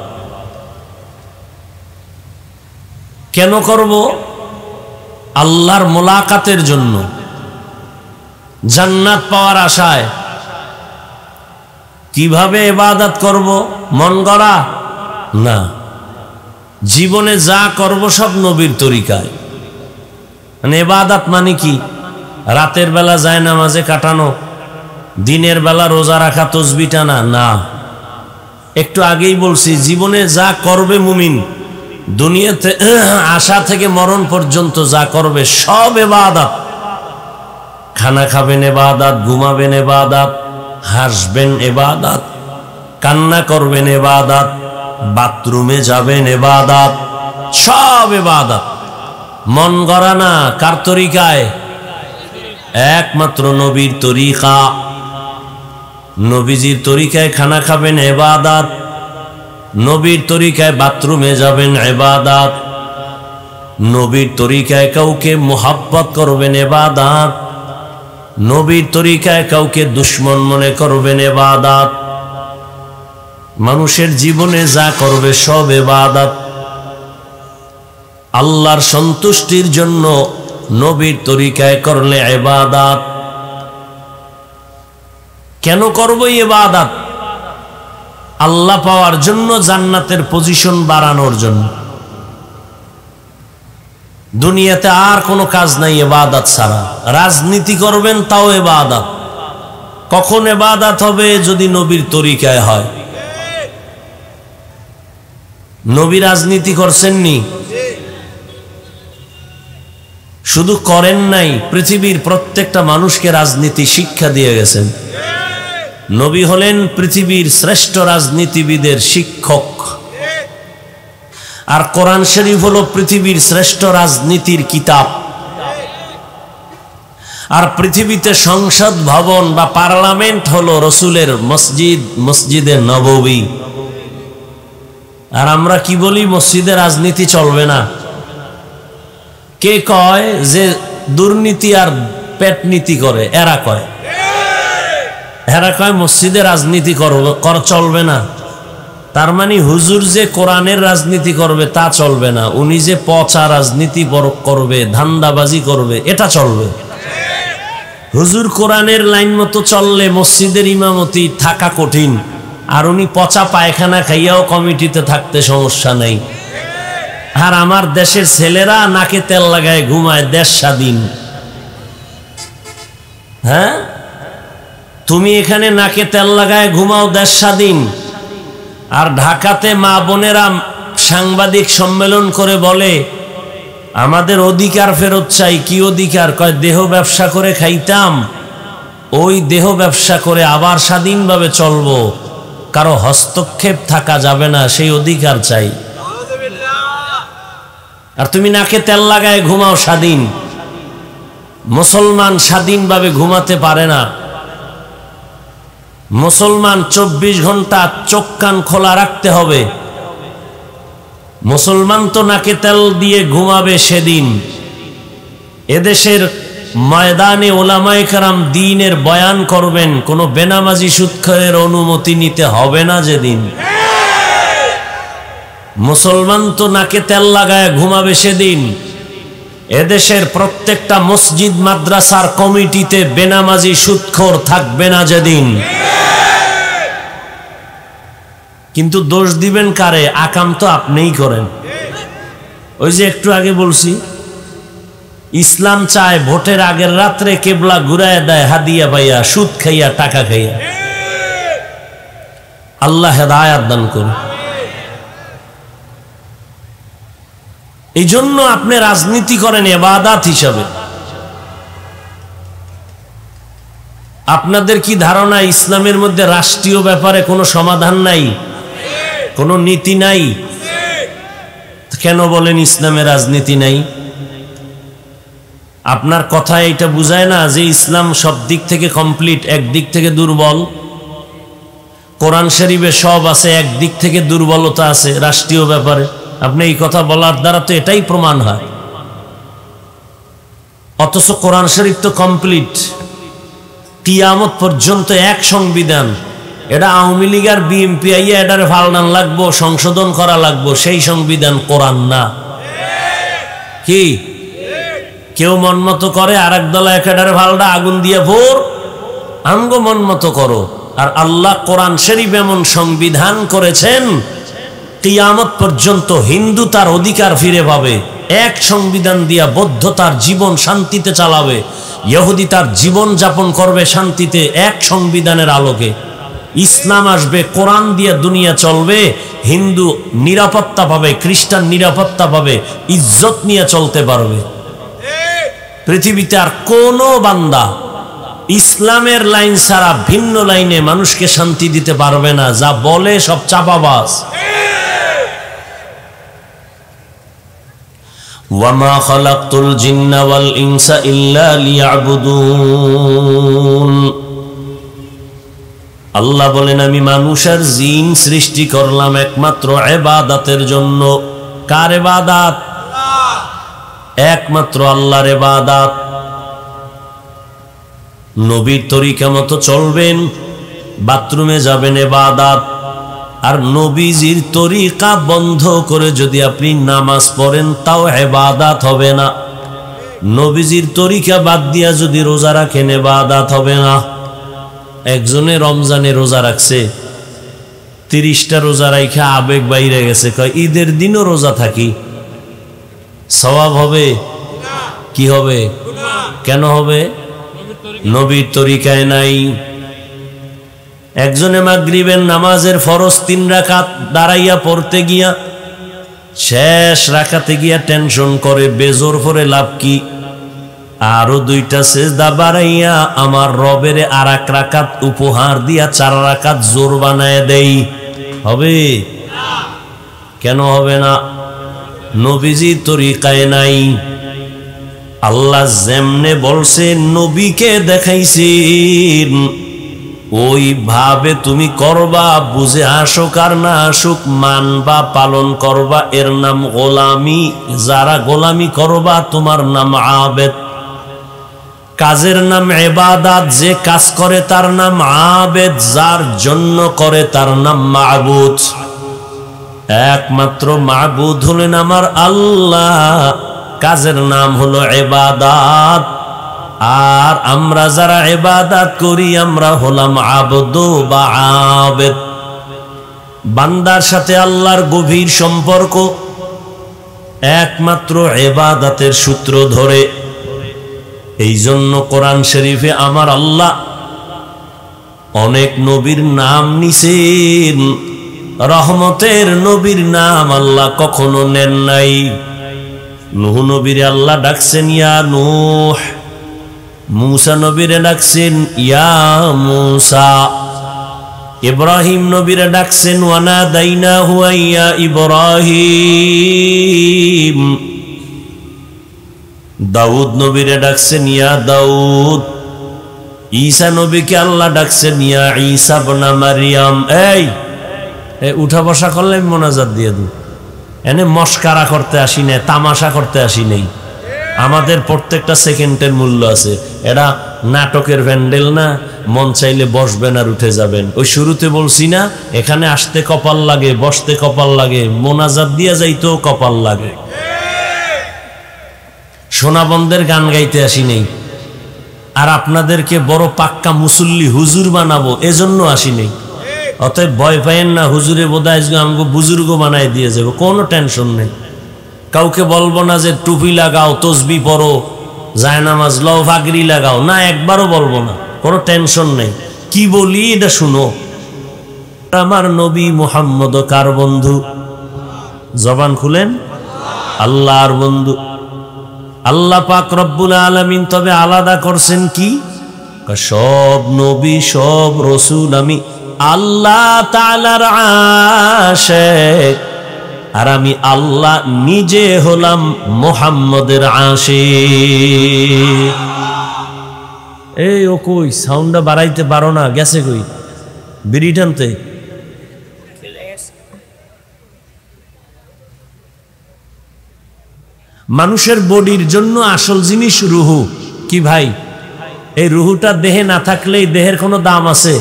কেন করব? আল্লাহর মোলাকাতের জন্য, জান্নাত পাওয়ার আশায়। কিভাবে ইবাদত করব? মন গড়া না, জীবনে যা করব সব নবীর তরিকায়। মানে ইবাদত মানে কি? রাতের বেলা যায় নামাজে কাটানো, দিনের বেলা রোজা রাখা, তসবিহ টানা না। একটু আগেই বলছি, জীবনে যা করবে মুমিন, দুনিয়াতে আসা থেকে মরণ পর্যন্ত যা করবে সব ইবাদত। খানা খাবেন ইবাদত, ঘুমাবেন ইবাদত, হাসবেন ইবাদত, কান্না করবেন ইবাদত, বাথরুমে যাবেন ইবাদত, সব ইবাদত। মন গড়া না। কার তরিকায়? একমাত্র নবীর তরিকা। নবীজির তরিকায় খানা খাবেন ইবাদত, নবীর তরিকায় বাথরুমে যাবেন ইবাদত, নবীর তরিকায় কাউকে মোহাব্বত করবেন ইবাদত, নবীর তরিকায় কাউকে দুশ্মন মনে করবেন ইবাদত। মানুষের জীবনে যা করবে সব ইবাদত। আল্লাহর সন্তুষ্টির জন্য নবীর তরিকায় করলে ইবাদত। কেন করব ইবাদত? আল্লাহ পাওয়ার জন্য, জান্নাতের পজিশন বাড়ানোর জন্য। দুনিয়াতে আর কোনো কাজ নাই ইবাদত ছাড়া। রাজনীতি করবেন তাও ইবাদত। কখন ইবাদত হবে? যদি নবীর তরিকায় হয়। নবী রাজনীতি করছেননি, শুধু করেন নাই, পৃথিবীর প্রত্যেকটা মানুষকে রাজনীতি শিক্ষা দিয়ে গেছেন। নবী হলেন পৃথিবীর শ্রেষ্ঠ রাজনীতিবিদের শিক্ষক, আর কোরআন শরীফ হলো পৃথিবীর শ্রেষ্ঠ রাজনীতির কিতাব। আর পৃথিবীতে সংসদ ভবন বা পার্লামেন্ট হলো রসুলের মসজিদ, মসজিদে নববী। আর আমরা কি বলি? মসজিদে রাজনীতি চলবে না। কে কয় যে দুর্নীতি আর পেটনীতি করে? এরা কয়। এরা কয় মসজিদে রাজনীতি চলবে না। তার মানে হুজুর যে কোরআনের রাজনীতি করবে তা চলবে না, উনি যে পচা রাজনীতি করবে, ধান্দাবাজি করবে, এটা চলবে। হুজুর কোরআনের লাইন মতো চললে মসজিদের ইমামতি থাকা কঠিন, আর উনি পচা পায়খানা খাইয়াও কমিটিতে থাকতে সমস্যা নেই। আর আমার দেশের ছেলেরা নাকে তেল লাগায় ঘুমায়, দেশ স্বাধীন। হ্যাঁ, তুমি এখানে নাকে তেল লাগায় ঘুমাও, দেশ স্বাধীন। আর ঢাকাতে মা বোনেরা সাংবাদিক সম্মেলন করে বলে আমাদের অধিকার ফেরত চাই। কি অধিকার? কয় দেহ ব্যবসা করে খাইতাম, ওই দেহ ব্যবসা করে আবার স্বাধীনভাবে চলবো, কারো হস্তক্ষেপ থাকা যাবে না, সেই অধিকার চাই। আর তুমি নাকে তেল লাগায় ঘুমাও স্বাধীন। মুসলমান স্বাধীনভাবে ঘুমাতে পারে না। মুসলমান 24 ঘন্টা চোখ কান খোলা রাখতে হবে। মুসলমান তো নাকে তেল দিয়ে ঘুমাবে সেদিন এদেশের ময়দানে ওলামায়ে কেরাম দ্বীনের বয়ান করবেন, কোনো বেনামাজি সুদখোরের অনুমতি নিতে হবে না যেদিন। মুসলমান তো নাকে তেল লাগায় ঘুমাবে সেদিন এদেশের প্রত্যেকটা মসজিদ মাদ্রাসার কমিটিতে বেনামাজি সুদখোর থাকবে না যেদিন। কিন্তু দোষ দিবেন কারে? আকাম তো আপনিই করেন। ওই যে একটু আগে বলছি, ইসলাম চায় ভোটের আগের রাত্রে কেবলা ঘুরায় দেয়, হাদিয়া পাইয়া, সুদ খাইয়া, টাকা খাইয়া। আল্লাহ হেদায়েত দান করুন। এই জন্য আপনি রাজনীতি করেন ইবাদত হিসাবে। আপনাদের কি ধারণা ইসলামের মধ্যে রাষ্ট্রীয় ব্যাপারে কোনো সমাধান নাই, কোনো নীতি নাই? কেন বলেন ইসলামে রাজনীতি নাই? আপনার কথা এটা বুঝায় না যে ইসলাম সব দিক থেকে কমপ্লিট, একদিক থেকে দুর্বল। কোরআন শরীফে সব আছে, একদিক থেকে দুর্বলতা আছে রাষ্ট্রীয় ব্যাপারে। আপনি এই কথা বলার দ্বারা তো এটাই প্রমাণ হয়। অথচ কোরআন শরীফ তো কমপ্লিট, কিয়ামত পর্যন্ত এক সংবিধান। এটা আওয়ামী লীগ আর বিএনপি আইয়া এটারে ফালনান লাগবো, সংশোধন করা লাগবো, সেই সংবিধান কোরআন না। কি কেউ মন মতো করে, আর এক দল একেডারে ফালটা আগুন দিয়ে ভোর, আমগো মন মতো করো। আর আল্লাহ কোরআন শরীফ এমন সংবিধান করেছেন কিয়ামত পর্যন্ত হিন্দু তার অধিকার ফিরে পাবে। এক সংবিধান দিয়া বৌদ্ধ তার জীবন শান্তিতে চালাবে, ইহুদি তার জীবন যাপন করবে শান্তিতে এক সংবিধানের আলোকে। ইসলাম আসবে, কোরআন দিয়ে দুনিয়া চলবে, হিন্দু নিরাপত্তা পাবে, খ্রিস্টান নিরাপত্তা পাবে, ইজ্জত নিয়ে চলতে পারবে। পৃথিবীতে আর কোনো বান্দা ইসলামের লাইন ছাড়া ভিন্ন লাইনে মানুষকে শান্তি দিতে পারবে না। যা বলে সব চাপাবাজ। ওয়ামা খালাকতুল জিন্না ওয়াল ইনসা ইল্লা লিয়াবুদুন। আল্লাহ বলেন আমি মানুষ আর জিন সৃষ্টি করলাম একমাত্র ইবাদতের জন্য। কার ইবাদত? একমাত্র আল্লাহর ইবাদত। নবীর তরিকা মতো চলবেন, বাথরুমে যাবেন ইবাদত। আর নবীজির তরিকা বন্ধ করে যদি আপনি নামাজ পড়েন তাও ইবাদত হবে না। নবীজির তরিকা বাদ দিয়া যদি রোজা রাখেন ইবাদত হবে না। একজনে রমজানে রোজা রাখছে, 30টা রোজা রাইখা আবেগ বাইরে গেছে, কয় ঈদের দিনও রোজা থাকি, সওয়াব হবে? কি হবে? কেন হবে? নবীর তরিকায় নাই। একজনে মাগরিবের নামাজের ফরজ 3 রাকাত দাঁড়াইয়া পড়তে গিয়া শেষ রাকাতে গিয়া টেনশন করে, বেজোর পরে লাভ কি, আরো 2টা সেজদা বাড়াইয়া আমার রবের আর 1 রাকাত উপহার দিয়া 4 রাকাত জোর বানায় দেই। হবে? কেন হবে না? নবীজি তরিকায় নাই। আল্লাহ যেমনে বলছে নবীকে দেখাইছেন ওইভাবে তুমি করবা, বুঝে আসুক আর না আসুক মানবা, পালন করবা, এর নাম গোলামি। যারা গোলামি করবা তোমার নাম আবেদ। কাজের নাম ইবাদত, যে কাজ করে তার নাম আবেদ, যার জন্য করে তার নাম মাবুদ। একমাত্র মাবুদ হলেন আমার আল্লাহ, কাজের নাম হলো ইবাদত। আর আমরা যারা ইবাদত করি আমরা হলাম আবদ বা আবেদ। বান্দার সাথে আল্লাহর গভীর সম্পর্ক একমাত্র ইবাদতের সূত্র ধরে। এই জন্য কোরআন শরীফে আমার আল্লাহ অনেক নবীর নাম নিছেন, রহমতের নবীর নাম আল্লাহ কখনো নেন নাই। নূহ নবীরে আল্লাহ ডাকছেন ইয়া নূহ, মূসা নবীরে ডাকছেন ইয়া মূসা, ইব্রাহিম নবীরে ডাকছেন ওয়ানাদাইনাহু ইয়া ইব্রাহিম, দাউদ নবীরে ডাকছেন ইয়া দাউদ, ঈসা নবীকে আল্লাহ ডাকছেন ইয়া ঈসা ইবনে মারইয়াম। এই উঠা বসা করলে মোনাজাত দিয়ে দু, এনে মস্কারা করতে আসি না, তামাশা করতে আসি নাই। আমাদের প্রত্যেকটা সেকেন্ডের মূল্য আছে। এটা নাটকের প্যান্ডেল না, মন চাইলে বসবেন আর উঠে যাবেন। ওই শুরুতে বলছি না, এখানে আসতে কপাল লাগে, বসতে কপাল লাগে, মোনাজাত দিয়া যাইতেও কপাল লাগে। সোনাবন্দের গান গাইতে আসি নেই, আর আপনাদেরকে বড় পাক্কা মুসল্লি হুজুর বানাবো এজন্য আসি নেই। অতএব ভয় পাইয়েন না, হুজুরে বোধহয় আমাকে বুজুর্গ বানায় দিয়ে যাবো, কোনো টেনশন নেই। কাউকে বলবো না যে টুপি লাগাও, তসবি পড়ো, জায়নামাজ লও, পাগড়ি লাগাও, না, একবারও বলবো না, কোনো টেনশন নেই। কি বলি এটা শুনো। আমার নবী মুহাম্মদ কার বন্ধু? জবান খুলেন, আল্লাহর বন্ধু। আল্লাহ পাক রব্বুল আলামিন তবে আলাদা করছেন কি? সব নবী সব রসুল আমি আল্লাহ তাআলার আশিক, আর আমি আল্লাহ নিজে হলাম মুহাম্মদের আশিক। এই ও কই সাউন্ডটা বাড়াইতে পারো না, গেছে কই? বিড়ি টানতে। মানুষের বডির জন্য আসল জিনিস রুহু। কি ভাই, এই রুহুটা দেহে না থাকলে দেহের কোনো দাম আছে?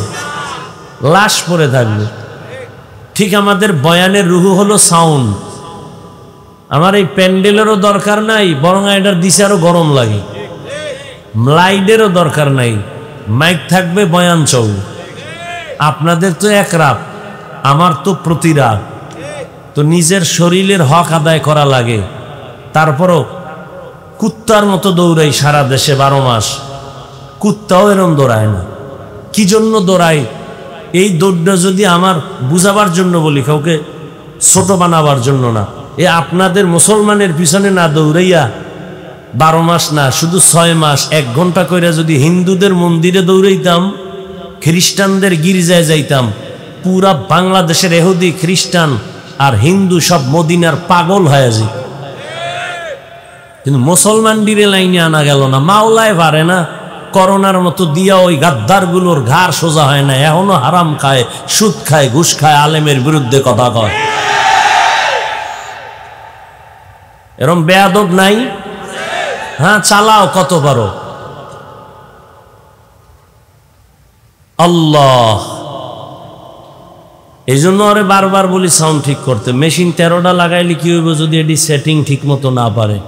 লাশ পড়ে থাকবে। ঠিক আমাদের বয়ানের রুহু হলো সাউন্ড। আমার এই প্যান্ডেলেরও দরকার নাই, বরং এটার দিছে আরো গরম লাগে। লাইটেরও দরকার নাই, মাইক থাকবে, বয়ান চল। আপনাদের তো এক রাত, আমার তো প্রতি রাত। তো নিজের শরীরের হক আদায় করা লাগে। তারপরও কুত্তার মতো দৌড়াই সারা দেশে 12 মাস। কুত্তাও এরম দৌড়ায় না। কি জন্য দৌড়াই? এই দৌড়টা যদি আমার বুঝাবার জন্য বলি, কাউকে ছোট বানাবার জন্য না। আপনাদের মুসলমানের পিছনে না দৌড়াইয়া 12 মাস না, শুধু 6 মাস 1 ঘন্টা করে যদি হিন্দুদের মন্দিরে দৌড়াইতাম, খ্রিস্টানদের গির্জায় যাইতাম, পুরা বাংলাদেশের ইহুদি, খ্রিস্টান আর হিন্দু সব মদিনার পাগল হয়ে যায়। কিন্তু মুসলমান ডিরে লাইনে আনা গেল না। মাওলায় পারে না, করোনার মতো দিয়া ওই গাদ্দারগুলোর ঘাড় সোজা হয় না। এখনো হারাম খায়, সুদ খায়, ঘুষ খায়, আলেমের বিরুদ্ধে কথা কয়। এরম বেয়াদব নাই? হ্যাঁ, চালাও কত পারো। আল্লাহ, এই জন্য আরে বারবার বলি সাউন্ড ঠিক করতে। মেশিন 13টা লাগাইলে কি হইব যদি এটি সেটিং ঠিক মতো না পারে?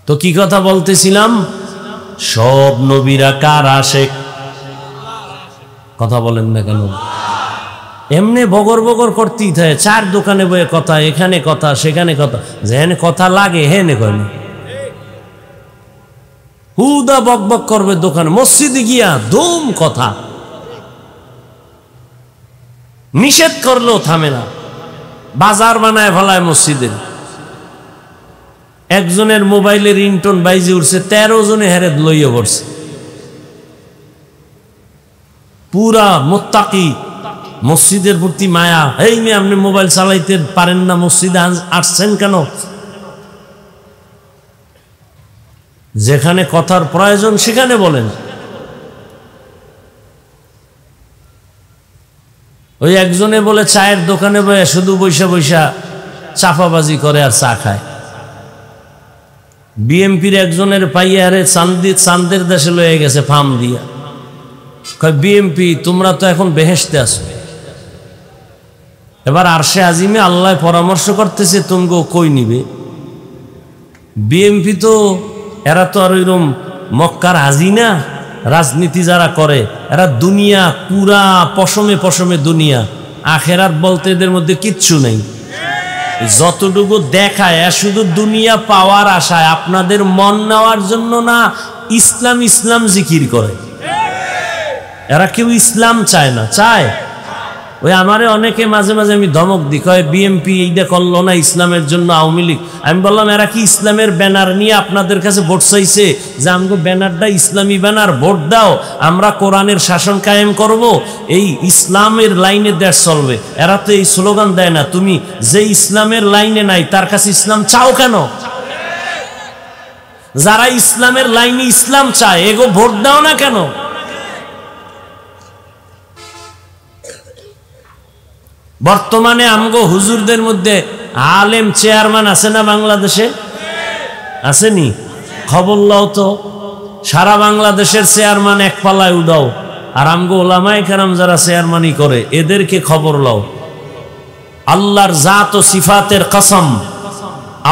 তো কি কথা বলতেছিলাম? সব নবীরা কার আশেক? কথা বলেন না কেন? এমনি বগর বগর করতেই থাকে, চার দোকানে বয়ে কথা, এখানে কথা সেখানে কথা, যেখানে কথা লাগে হেনে কয় না। হুদা বক বক করবে দোকানে, মসজিদে গিয়া ধুম কথা, নিষেধ করলেও থামে না, বাজার বানায় ফেলায় মসজিদের। একজনের মোবাইলে রিংটোন বাইজে উঠছে, 13 জনে হেরে লইয়া পড়ছে। পুরা মুত্তাকি, মসজিদের প্রতি মায়া। এই মেয়ে আপনি মোবাইল চালাইতে পারেন না, মসজিদে আসছেন কেন? যেখানে কথার প্রয়োজন সেখানে বলেন। ওই একজনে বলে চায়ের দোকানে বসে শুধু বৈশা বৈশা চাপাবাজি করে আর চা খায়। বিএমপির একজনের পাইয়ারে চান্দের দেশে লয়ে গেছে ফার্ম দিয়া। কয় বিএমপি তোমরা তো এখন বেহেশতে আছো, এবার আরশে আজিমে আল্লাহ পরামর্শ করতেছে তুমগো কই নিবে। বিএমপি তো এরা তো আর ওইরকম মক্কার হাজি না। রাজনীতি যারা করে এরা দুনিয়া পুরা পশমে পশমে দুনিয়া, আখেরাত বলতে এদের মধ্যে কিচ্ছু নেই। যতটুকু দেখায় শুধু দুনিয়া পাওয়ার আশায়, আপনাদের মন নেওয়ার জন্য না। ইসলাম ইসলাম জিকির করে, এরা কেউ ইসলাম চায় না। চায় ওই আমারে অনেকে মাঝে মাঝে আমি ধমক দিই, কয় বিএমপি এইটা করলো না ইসলামের জন্য, আওয়ামী লীগ। আমি বললাম এরা কি ইসলামের ব্যানার নিয়ে আপনাদের কাছে ভোট চাইছে যে আমগো ব্যানারটা ইসলামী ব্যানার, ভোট দাও, আমরা কোরআনের শাসন কায়েম করব, এই ইসলামের লাইনে দেশ চলবে। এরা তো এই স্লোগান দেয় না। তুমি যে ইসলামের লাইনে নাই তার কাছে ইসলাম চাও কেন? যারা ইসলামের লাইনে ইসলাম চায় এগো ভোট দাও না কেন? বর্তমানে আমগো হুজুরদের মধ্যে আলেম চেয়ারম্যান আছে না বাংলাদেশে? আসেনি? খবর লও তো, সারা বাংলাদেশের চেয়ারম্যান এক পালায় উঠাও, আর আমগো ওলামায়ে কেরাম যারা চেয়ারম্যানই করে এদেরকে খবর লও। আল্লাহর জাত ও সিফাতের কসম,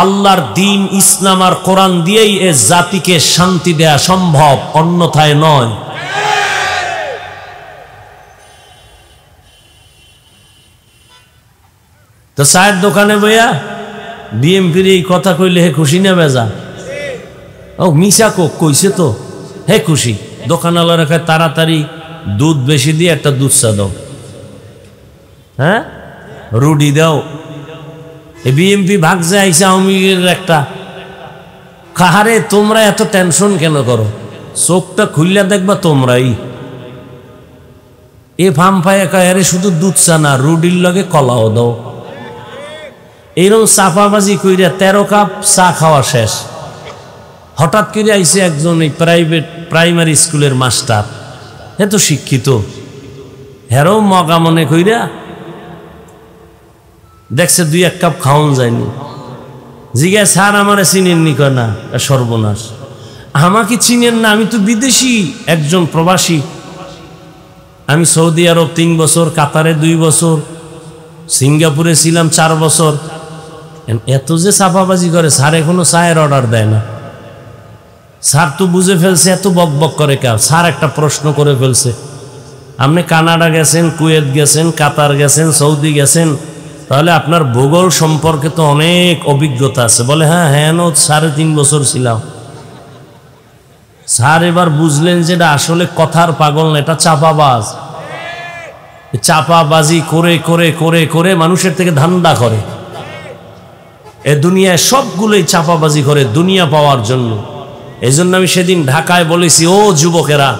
আল্লাহর দিন ইসলাম আর কোরআন দিয়েই এ জাতিকে শান্তি দেয়া সম্ভব, অন্যথায় নয়। তো চায়ের দোকানে বইয়া বিএমপির এই কথা কইলে হে খুশি না বেজা? ও মিশা কইছে তো হে খুশি। দোকানওয়ালা রেখে তাড়াতাড়ি দুধ বেশি দিয়ে একটা দুধ চা দাও, হ্যাঁ রুটি দাও। এই বিএমপি ভাগছে আইসা আওয়ামী লীগের একটা। কাহারে তোমরা এত টেনশন কেন করো? চোখটা খুললে দেখবা তোমরাই। এ ফার্ম পায় কাহারে শুধু দুধ চা না, রুটির লগে কলাও দাও। এইরকম চাপাবাজি কইরা 13 কাপ চা খাওয়া শেষ। হঠাৎ করে আইসে একজন এই প্রাইমারি স্কুলের মাস্টার, হে তো শিক্ষিত, হেরও মগা মনে কইরা দেখছে 2-1 কাপ খাওয়ান যায়নি। জিজ্ঞাসা স্যার আমারে চিনেননি? কয় না। সর্বনাশ, আমাকে চিনেন না? আমি তো বিদেশি একজন প্রবাসী। আমি সৌদি আরব 3 বছর, কাতারে 2 বছর, সিঙ্গাপুরে ছিলাম 4 বছর। এত যে চাপাবাজি করে, স্যার এখনো চায়ের অর্ডার দেয় না। স্যার তো বুঝে ফেলছে, এত বক বক করে কেউ? স্যার একটা প্রশ্ন করে ফেলছে, আপনি কানাডা গেছেন, কুয়েত গেছেন, কাতার গেছেন, সৌদি গেছেন, তাহলে আপনার ভূগোল সম্পর্কে তো অনেক অভিজ্ঞতা আছে। বলে হ্যাঁ হ্যাঁ 3.5 বছর ছিলাম। স্যার এবার বুঝলেন যে এটা আসলে কথার পাগল না, এটা চাপাবাজ। চাপাবাজি করে করে করে করে মানুষের থেকে ধান্দা করে। এ দুনিয়ায় সবগুলোই চাপাবাজি করে দুনিয়া পাওয়ার জন্য। এই জন্য আমি সেদিন ঢাকায় বলেছি, ও যুবকেরা,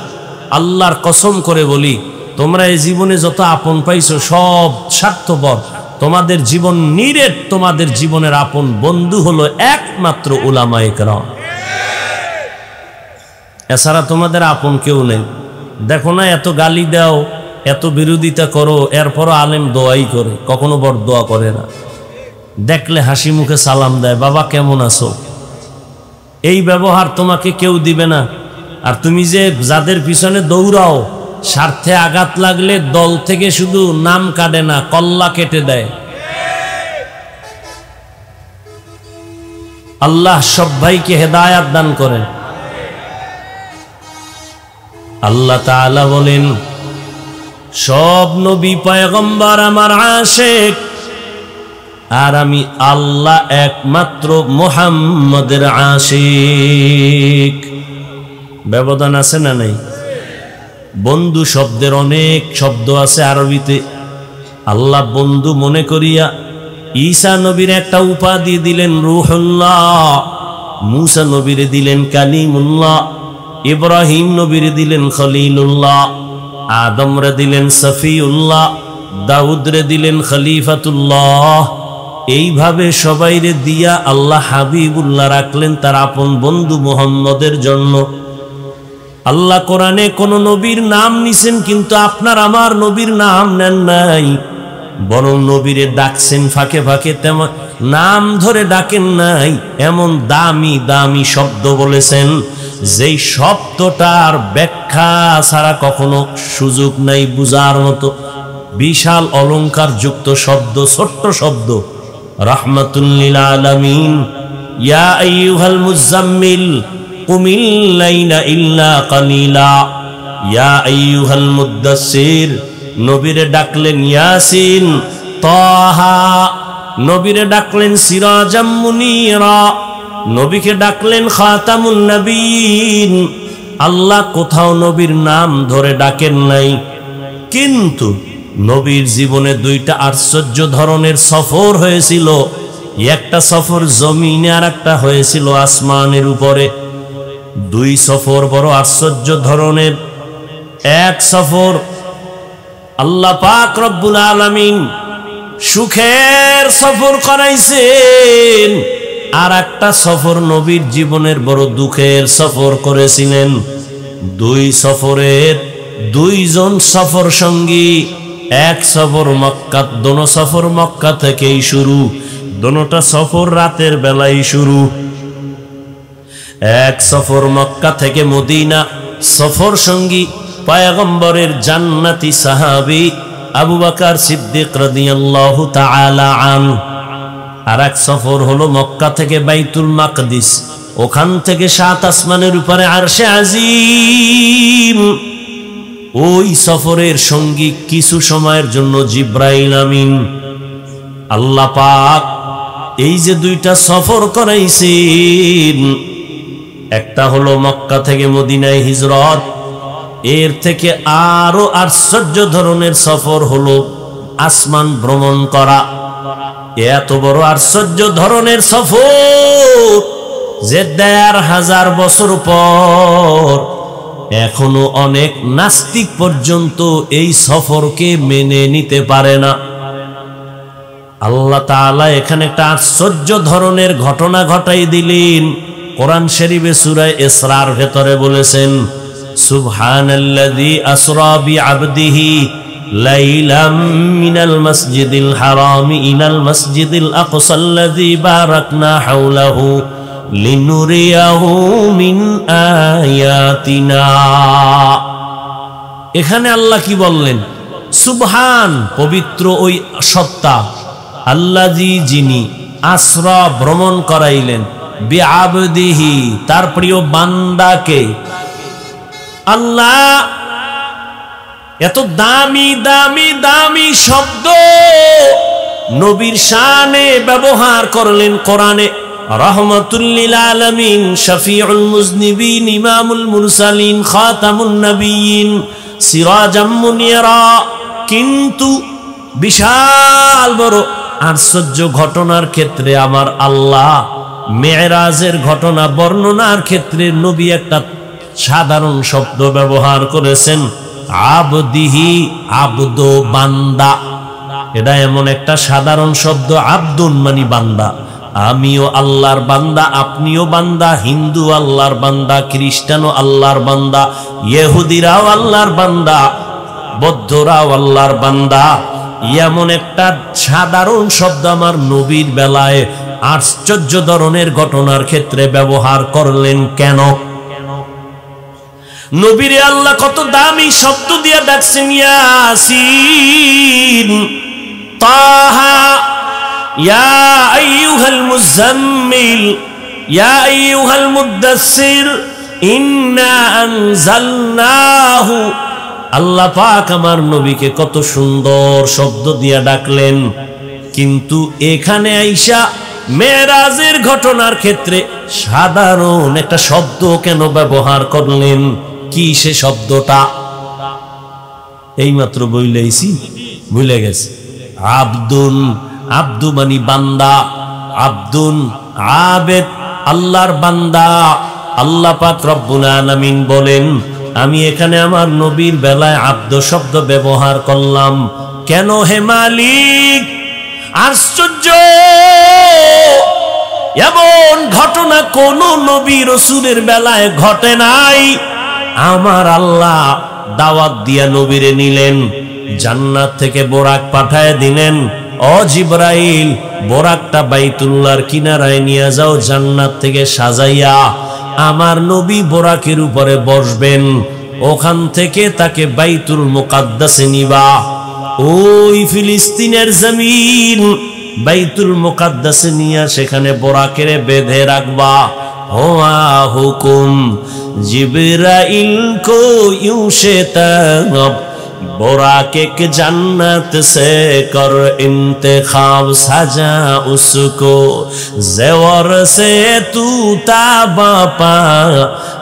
আল্লাহর কসম করে বলি, তোমরা এই জীবনে যত আপন পাইছো সব স্বার্থপর। তোমাদের জীবন নিরেট, তোমাদের জীবনের আপন বন্ধু হলো একমাত্র উলামায়ে কেরাম। এছাড়া তোমাদের আপন কেউ নেই। দেখো না, এত গালি দাও, এত বিরোধিতা করো, এরপরও আলেম দোয়াই করে, কখনো বড় দোয়া করে না। দেখলে হাসি মুখে সালাম দেয়, বাবা কেমন আছো। এই ব্যবহার তোমাকে কেউ দিবে না। আর তুমি যে যাদের পিছনে দৌড়াও, স্বার্থে আঘাত লাগলে দল থেকে শুধু নাম কাটে না, কল্লা কেটে দেয়। আল্লাহ সব ভাইকে হেদায়াত দান করেন। আল্লাহ তাআলা বলেন সব নবী পয়গম্বর আমার আশিক, আর আমি আল্লাহ একমাত্র মুহাম্মদের আশিক। ব্যবধান আছে না নাই? বন্ধু শব্দের অনেক শব্দ আছে আরবিতে। আল্লাহ বন্ধু মনে করিয়া ঈসা নবীর একটা উপাধি দিলেন রূহুল্লাহ, মূসা নবীরে দিলেন কালিমুল্লাহ, ইব্রাহিম নবীরে দিলেন খলিলুল্লাহ, আদমরে দিলেন সফিউল্লাহ, দাউদরে দিলেন খলিফাতুল্লাহ। এইভাবে সবাইরে দিয়া আল্লাহ হাবিবুল্লাহ রাখলেন তার আপন বন্ধু মুহাম্মদের জন্য। আল্লাহ কোরআনে কোন নবীর নাম নিছেন, কিন্তু আপনার আমার নবীর নাম নেন নাই, বরং নবীরে ডাকছেন ফাঁকে ফাঁকে, তেমন নাম ধরে ডাকেন নাই। এমন দামি দামি শব্দ বলেছেন যেই শব্দটার ব্যাখ্যা ছাড়া কখনো সুযোগ নাই বুঝার মতো। বিশাল অলংকার যুক্ত শব্দ, ছোট্ট শব্দ। রাহমাতুল লিল আলামিন, ইয়া আইয়ুহাল মুজাম্মিল কুমিল লাইলা ইল্লা কালিলা, ইয়া আইয়ুহাল মুদ্দাসসির। নবীরে ডাকলেন ইয়াসিন, তাহা। নবীরে ডাকলেন সিরাজাম মুনীরা, নবীকে ডাকলেন খাতামুন নবীন। আল্লাহ কোথাও নবীর নাম ধরে ডাকেন নাই। কিন্তু নবীর জীবনে দুইটা আশ্চর্য ধরনের সফর হয়েছিল। একটা সফর জমিনে, আর একটা হয়েছিল আসমানের উপরে। দুই সফর বড় আশ্চর্য ধরনের। এক সফর আল্লাহ পাক রব্বুল আলামিন সুখের সফর করাইছেন, আর একটা সফর নবীর জীবনের বড় দুঃখের সফর করেছিলেন। দুই সফরের দুইজন সফর সঙ্গী। এক সফর মক্কা, দোনো সফর মক্কা থেকেই শুরু, দোনোটা সফর রাতের বেলায় শুরু। এক সফর মক্কা থেকে মদিনা, সফর সঙ্গী পয়গম্বরের জান্নাতি সাহাবী আবু বকর সিদ্দিক রাদিয়াল্লাহু তাআলা আনহু। আর এক সফর হলো মক্কা থেকে বাইতুল মাকদিস, ওখান থেকে সাত আসমানের উপরে আরশে আজিম। ওই সফরের সঙ্গী কিছু সময়ের জন্য জিব্রাইল আমিন। আল্লাহ পাক এই যে দুইটা সফর করাইছেন, একটা হলো মক্কা থেকে মদিনায় হিজরত, এর থেকে আরো আশ্চর্য ধরনের সফর হলো আসমান ভ্রমণ করা। এত বড় আশ্চর্য ধরনের সফর যে ১৫০০ বছর পর এখনো অনেক নাস্তিক পর্যন্ত এই সফরকে মেনে নিতে পারে না। আল্লাহ তাআলা এখানে একটা আশ্চর্য ধরনের ঘটনা ঘটাই দিলেন। কোরআন শরীফে সূরা ইসরার ভেতরে বলেছেন, সুবহানাল্লাযী আসরা বিআবদিহি লাইলাম মিনাল মাসজিদিল হারামি ইলাল মাসজিদিল আকসাল্লাযী বারাকনা হাওলাহু লিনুরিয়াহু মিন আয়াতিনা। এখানে আল্লাহ কি বললেন? সুবহান, পবিত্র ওই সত্তা, আল্লাযী যিনি আসরা ভ্রমণ করাইলেন, বিআবদিহি তার প্রিয় বান্দাকে। আল্লাহ এত দামি দামি দামি শব্দ নবীর শানে ব্যবহার করলেন কোরআনে। রাহমাতুল লিল আলামিন, শফিউল মুজনিবিন, ইমামুল মুরসালিন, খাতামুন নবিয়্যিন, সিরাজাম মুনীরা। কিন্তু বিশাল বড় আশ্চর্য ঘটনার ক্ষেত্রে আমার আল্লাহ মেরাজের ঘটনা বর্ণনার ক্ষেত্রে নবী একটা সাধারণ শব্দ ব্যবহার করেছেন, আবদিহি, আবদ বান্দা। এটা এমন একটা সাধারণ শব্দ, আব্দুন মানে বান্দা। আমিও আল্লাহর বান্দা, আপনিও বান্দা, হিন্দু আল্লাহর বান্দা, খ্রিস্টানও আল্লাহর বান্দা, ইহুদিরাও আল্লাহর বান্দা, বৌদ্ধরাও আল্লাহর বান্দা। এমন একটা সাধারণ শব্দ আমার নবীর বেলায় আশ্চর্য ধরনের ঘটনার ক্ষেত্রে ব্যবহার করলেন কেন? নবীরে আল্লাহ কত দামি শব্দ দিয়ে ডাকছেন, ইয়াসিন, তাহা, ইয়া আইয়ুহাল মুজাম্মিল, ইয়া আইয়ুহাল মুদ্দাসসির। ইন্না আনজালনাহু, আল্লাহ পাক আমার নবীকে কত সুন্দর শব্দ দিয়া ডাকলেন, কিন্তু এখানে আইসা মেরাজের ঘটনার ক্ষেত্রে সাধারণ একটা শব্দ কেন ব্যবহার করলেন? কি সে শব্দটা? এইমাত্র বইলেছি, ভুলে গেছে। আব্দুন, আব্দু মানি বান্দা, আব্দুন আবেদ, আল্লাহর বান্দা। আল্লাহ পাক রব্বুল আলামিন বলেন, আমি এখানে আমার নবীর বেলায় আব্দ শব্দ ব্যবহার করলাম কেন হে মালিক? আশ্চর্য, এমন ঘটনা কোন নবী রাসূলের বেলায় ঘটে নাই। আমার আল্লাহ দাওয়াত দিয়া নবীরে নিলেন, জান্নাত থেকে বোরাক পাঠায় দিলেন, ও জিবরাইল বোরাকটা বাইতুল্লাহর কিনারায় নিয়ে যাও, জান্নাত থেকে সাজাইয়া আমার নবী বোরাকের উপরে বসবেন, ওখান থেকে তাকে বাইতুল মুকাদ্দাসে নিবা। ওই ফিলিস্তিনের জমিন বাইতুল মুকাদ্দাসে নিয়ে সেখানে বোরাকের বেঁধে রাখবা। হুয়া হুকুম জিবরাইল কো ইউ সে তব बोराके के जन्नत से कर इंतखाब, सजा उसको ज़ेवर से तू ताबा पा,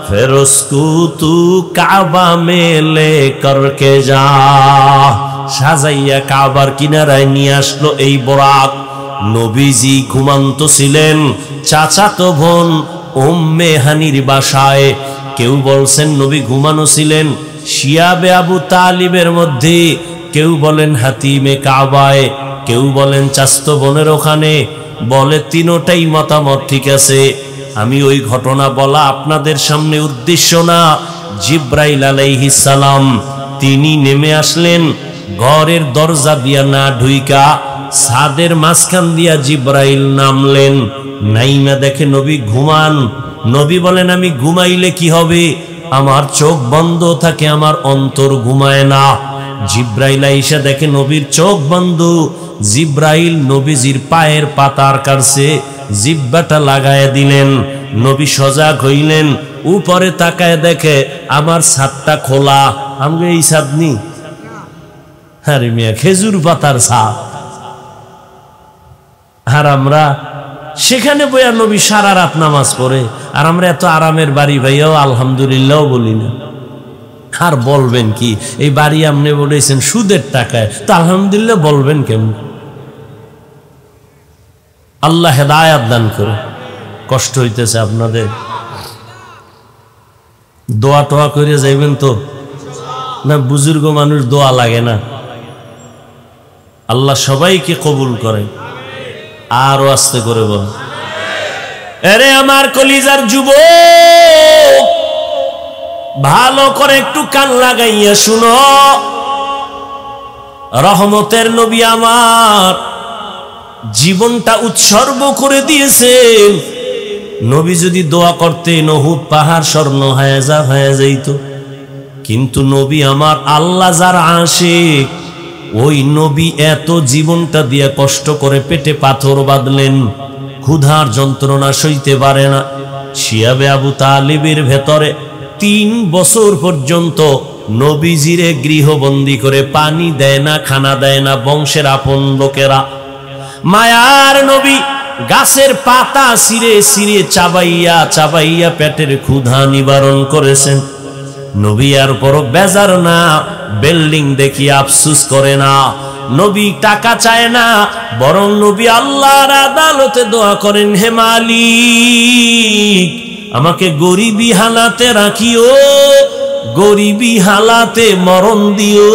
फिर उसको तू काबा में ले करके जा। সাজাইয়া কাবার কিনারায় নিয়ে আসলো এই বোরাক। নবীজি ঘুমান্ত ছিলেন চাচাতো বোন উম্মে হানির বাসায়। কেউ বলছেন নবী ঘুমানো ছিলেন শিয়াবে আবু তালিবের মধ্যে, কেউ বলেন হাতিমে কাবায়, কেউ বলেন চাস্তো বোনের ওখানে। বলে তিনোটাই মতামত ঠিক আছে। আমি ওই ঘটনা বলা আপনাদের সামনে উদ্দেশ্য না। জিব্রাইল আলাইহিস সালাম তিনি নেমে আসলেন ঘরের দরজা দিয়া না ঢুইকা, ছাদের মাঝখান দিয়া জিব্রাইল নামলেন। নাইমা দেখে নবী ঘুমান। নবী বলেন আমি ঘুমাইলে কি হবে? আমার চোখ বন্ধ থাকে, আমার অন্তর ঘুমায় না। জিব্রাইল আইসা দেখে নবীর চোখ বন্ধ। জিব্রাইল নবীজির পায়ের পাতার কাছে জিব্বাটা লাগায় দিলেন। নবী সজাগ হইলেন, উপরে তাকায় দেখে আমার ছাদটা খোলা। আমরা এই ছাদ নি, আরে মিয়া খেজুর পাতার ছাদ। আর আমরা সেখানে বইয়া নবী সারা রাত নামাজ পড়ে, আর আমরা এত আরামের বাড়ি ভাইয়াও আলহামদুলিল্লাহ বলি না। আর বলবেন কি, এই বাড়ি আপনি বলেছেন সুদের টাকায়, তো আলহামদুলিল্লাহ বলবেন কেমন? আল্লাহ হেদায়াত দান করে। কষ্ট হইতেছে আপনাদের, দোয়া টোয়া করে যাইবেন তো না? বুজুর্গ মানুষ দোয়া লাগে না? আল্লাহ সবাইকে কবুল করে। আরো আস্তে করে বল, আরে আমার কলিজার যুবক, ভালো করে একটু কান লাগাইয়া শুনো। রহমতের নবী আমার জীবনটা উৎসর্গ করে দিয়েছেন। নবী যদি দোয়া করতেন উহুদ পাহাড় স্বর্ণ হয়ে যাইত, কিন্তু নবী আমার আল্লাহ যার আশিক, ওই নবী এত জীবনটা দিয়ে কষ্ট করে পেটে পাথর বাঁধলেন, ক্ষুধার যন্ত্রণা সইতে পারে না। শিয়াবে আবু তালিবের ভেতরে 3 বছর পর্যন্ত নবীজিরে গৃহবন্দী করে পানি দেয় না, খানা দেয় না বংশের আপন লোকেরা। মায়ার নবী গাছের পাতা ছিঁড়ে ছিঁড়ে চাবাইয়া চাবাইয়া পেটের ক্ষুধা নিবারণ করেছেন। নবী আর বড় বেজার না, বিল্ডিং দেখি আফসুস করে না, নবী টাকা চায় না, বরং নবী আল্লাহর আদালতে দোয়া করেন, হে মালিক আমাকে গরিবী হালাতে রাখিও, গরিবী হালাতে মরণ দিও,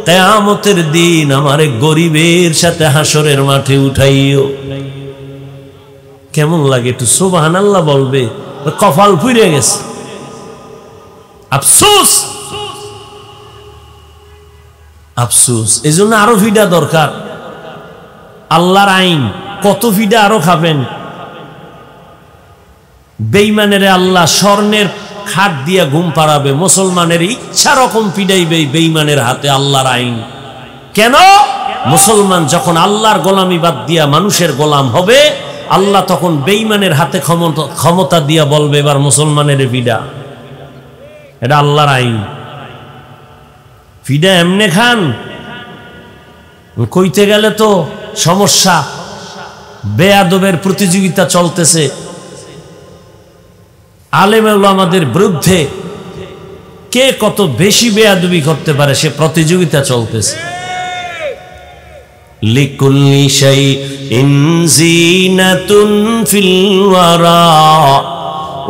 কিয়ামতের দিন আমারে গরিবের সাথে হাসরের মাঠে উঠাইও। কেমন লাগে? একটু সুবহানাল্লাহ বলবে, কপাল পুড়ে গেছে। আফসোস, আফসোস। এই জন্য আরো ফিডা দরকার। আল্লাহর আইন কত ফিডা আরো খাবেন? বেঈমানের আল্লাহ স্বর্ণের খাট দিয়া ঘুম পাড়াবে, মুসলমানের ইচ্ছা রকম ফিডাইবে বেঈমানের হাতে আল্লাহর আইন। কেন? মুসলমান যখন আল্লাহর গোলামি বাদ দিয়া মানুষের গোলাম হবে, আল্লাহ তখন বেঈমানের হাতে ক্ষমতা দিয়া বলবে, এবার মুসলমানের ফিডা। এটা আল্লাহর আইন। ফিডা এমনে খান, কইতে গেলে তো সমস্যা। বেয়াদবের প্রতিযোগিতা চলতেছে, আলেম ওলামাদের বিরুদ্ধে কে কত বেশি বেয়াদবি করতে পারে সে প্রতিযোগিতা চলতেছে। লিকুল্লি শাইইন জিনাতুন ফিল ওয়ারা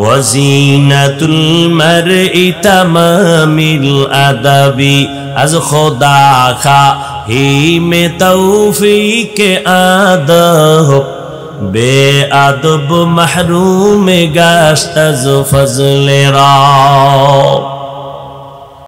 ওয়া জিনাতুল মারই তামামিল আদাবি আজ খোদা খা হি মে তৌফিক আদব বেআদব মাহরুম গাশত আজ ফজলে রা।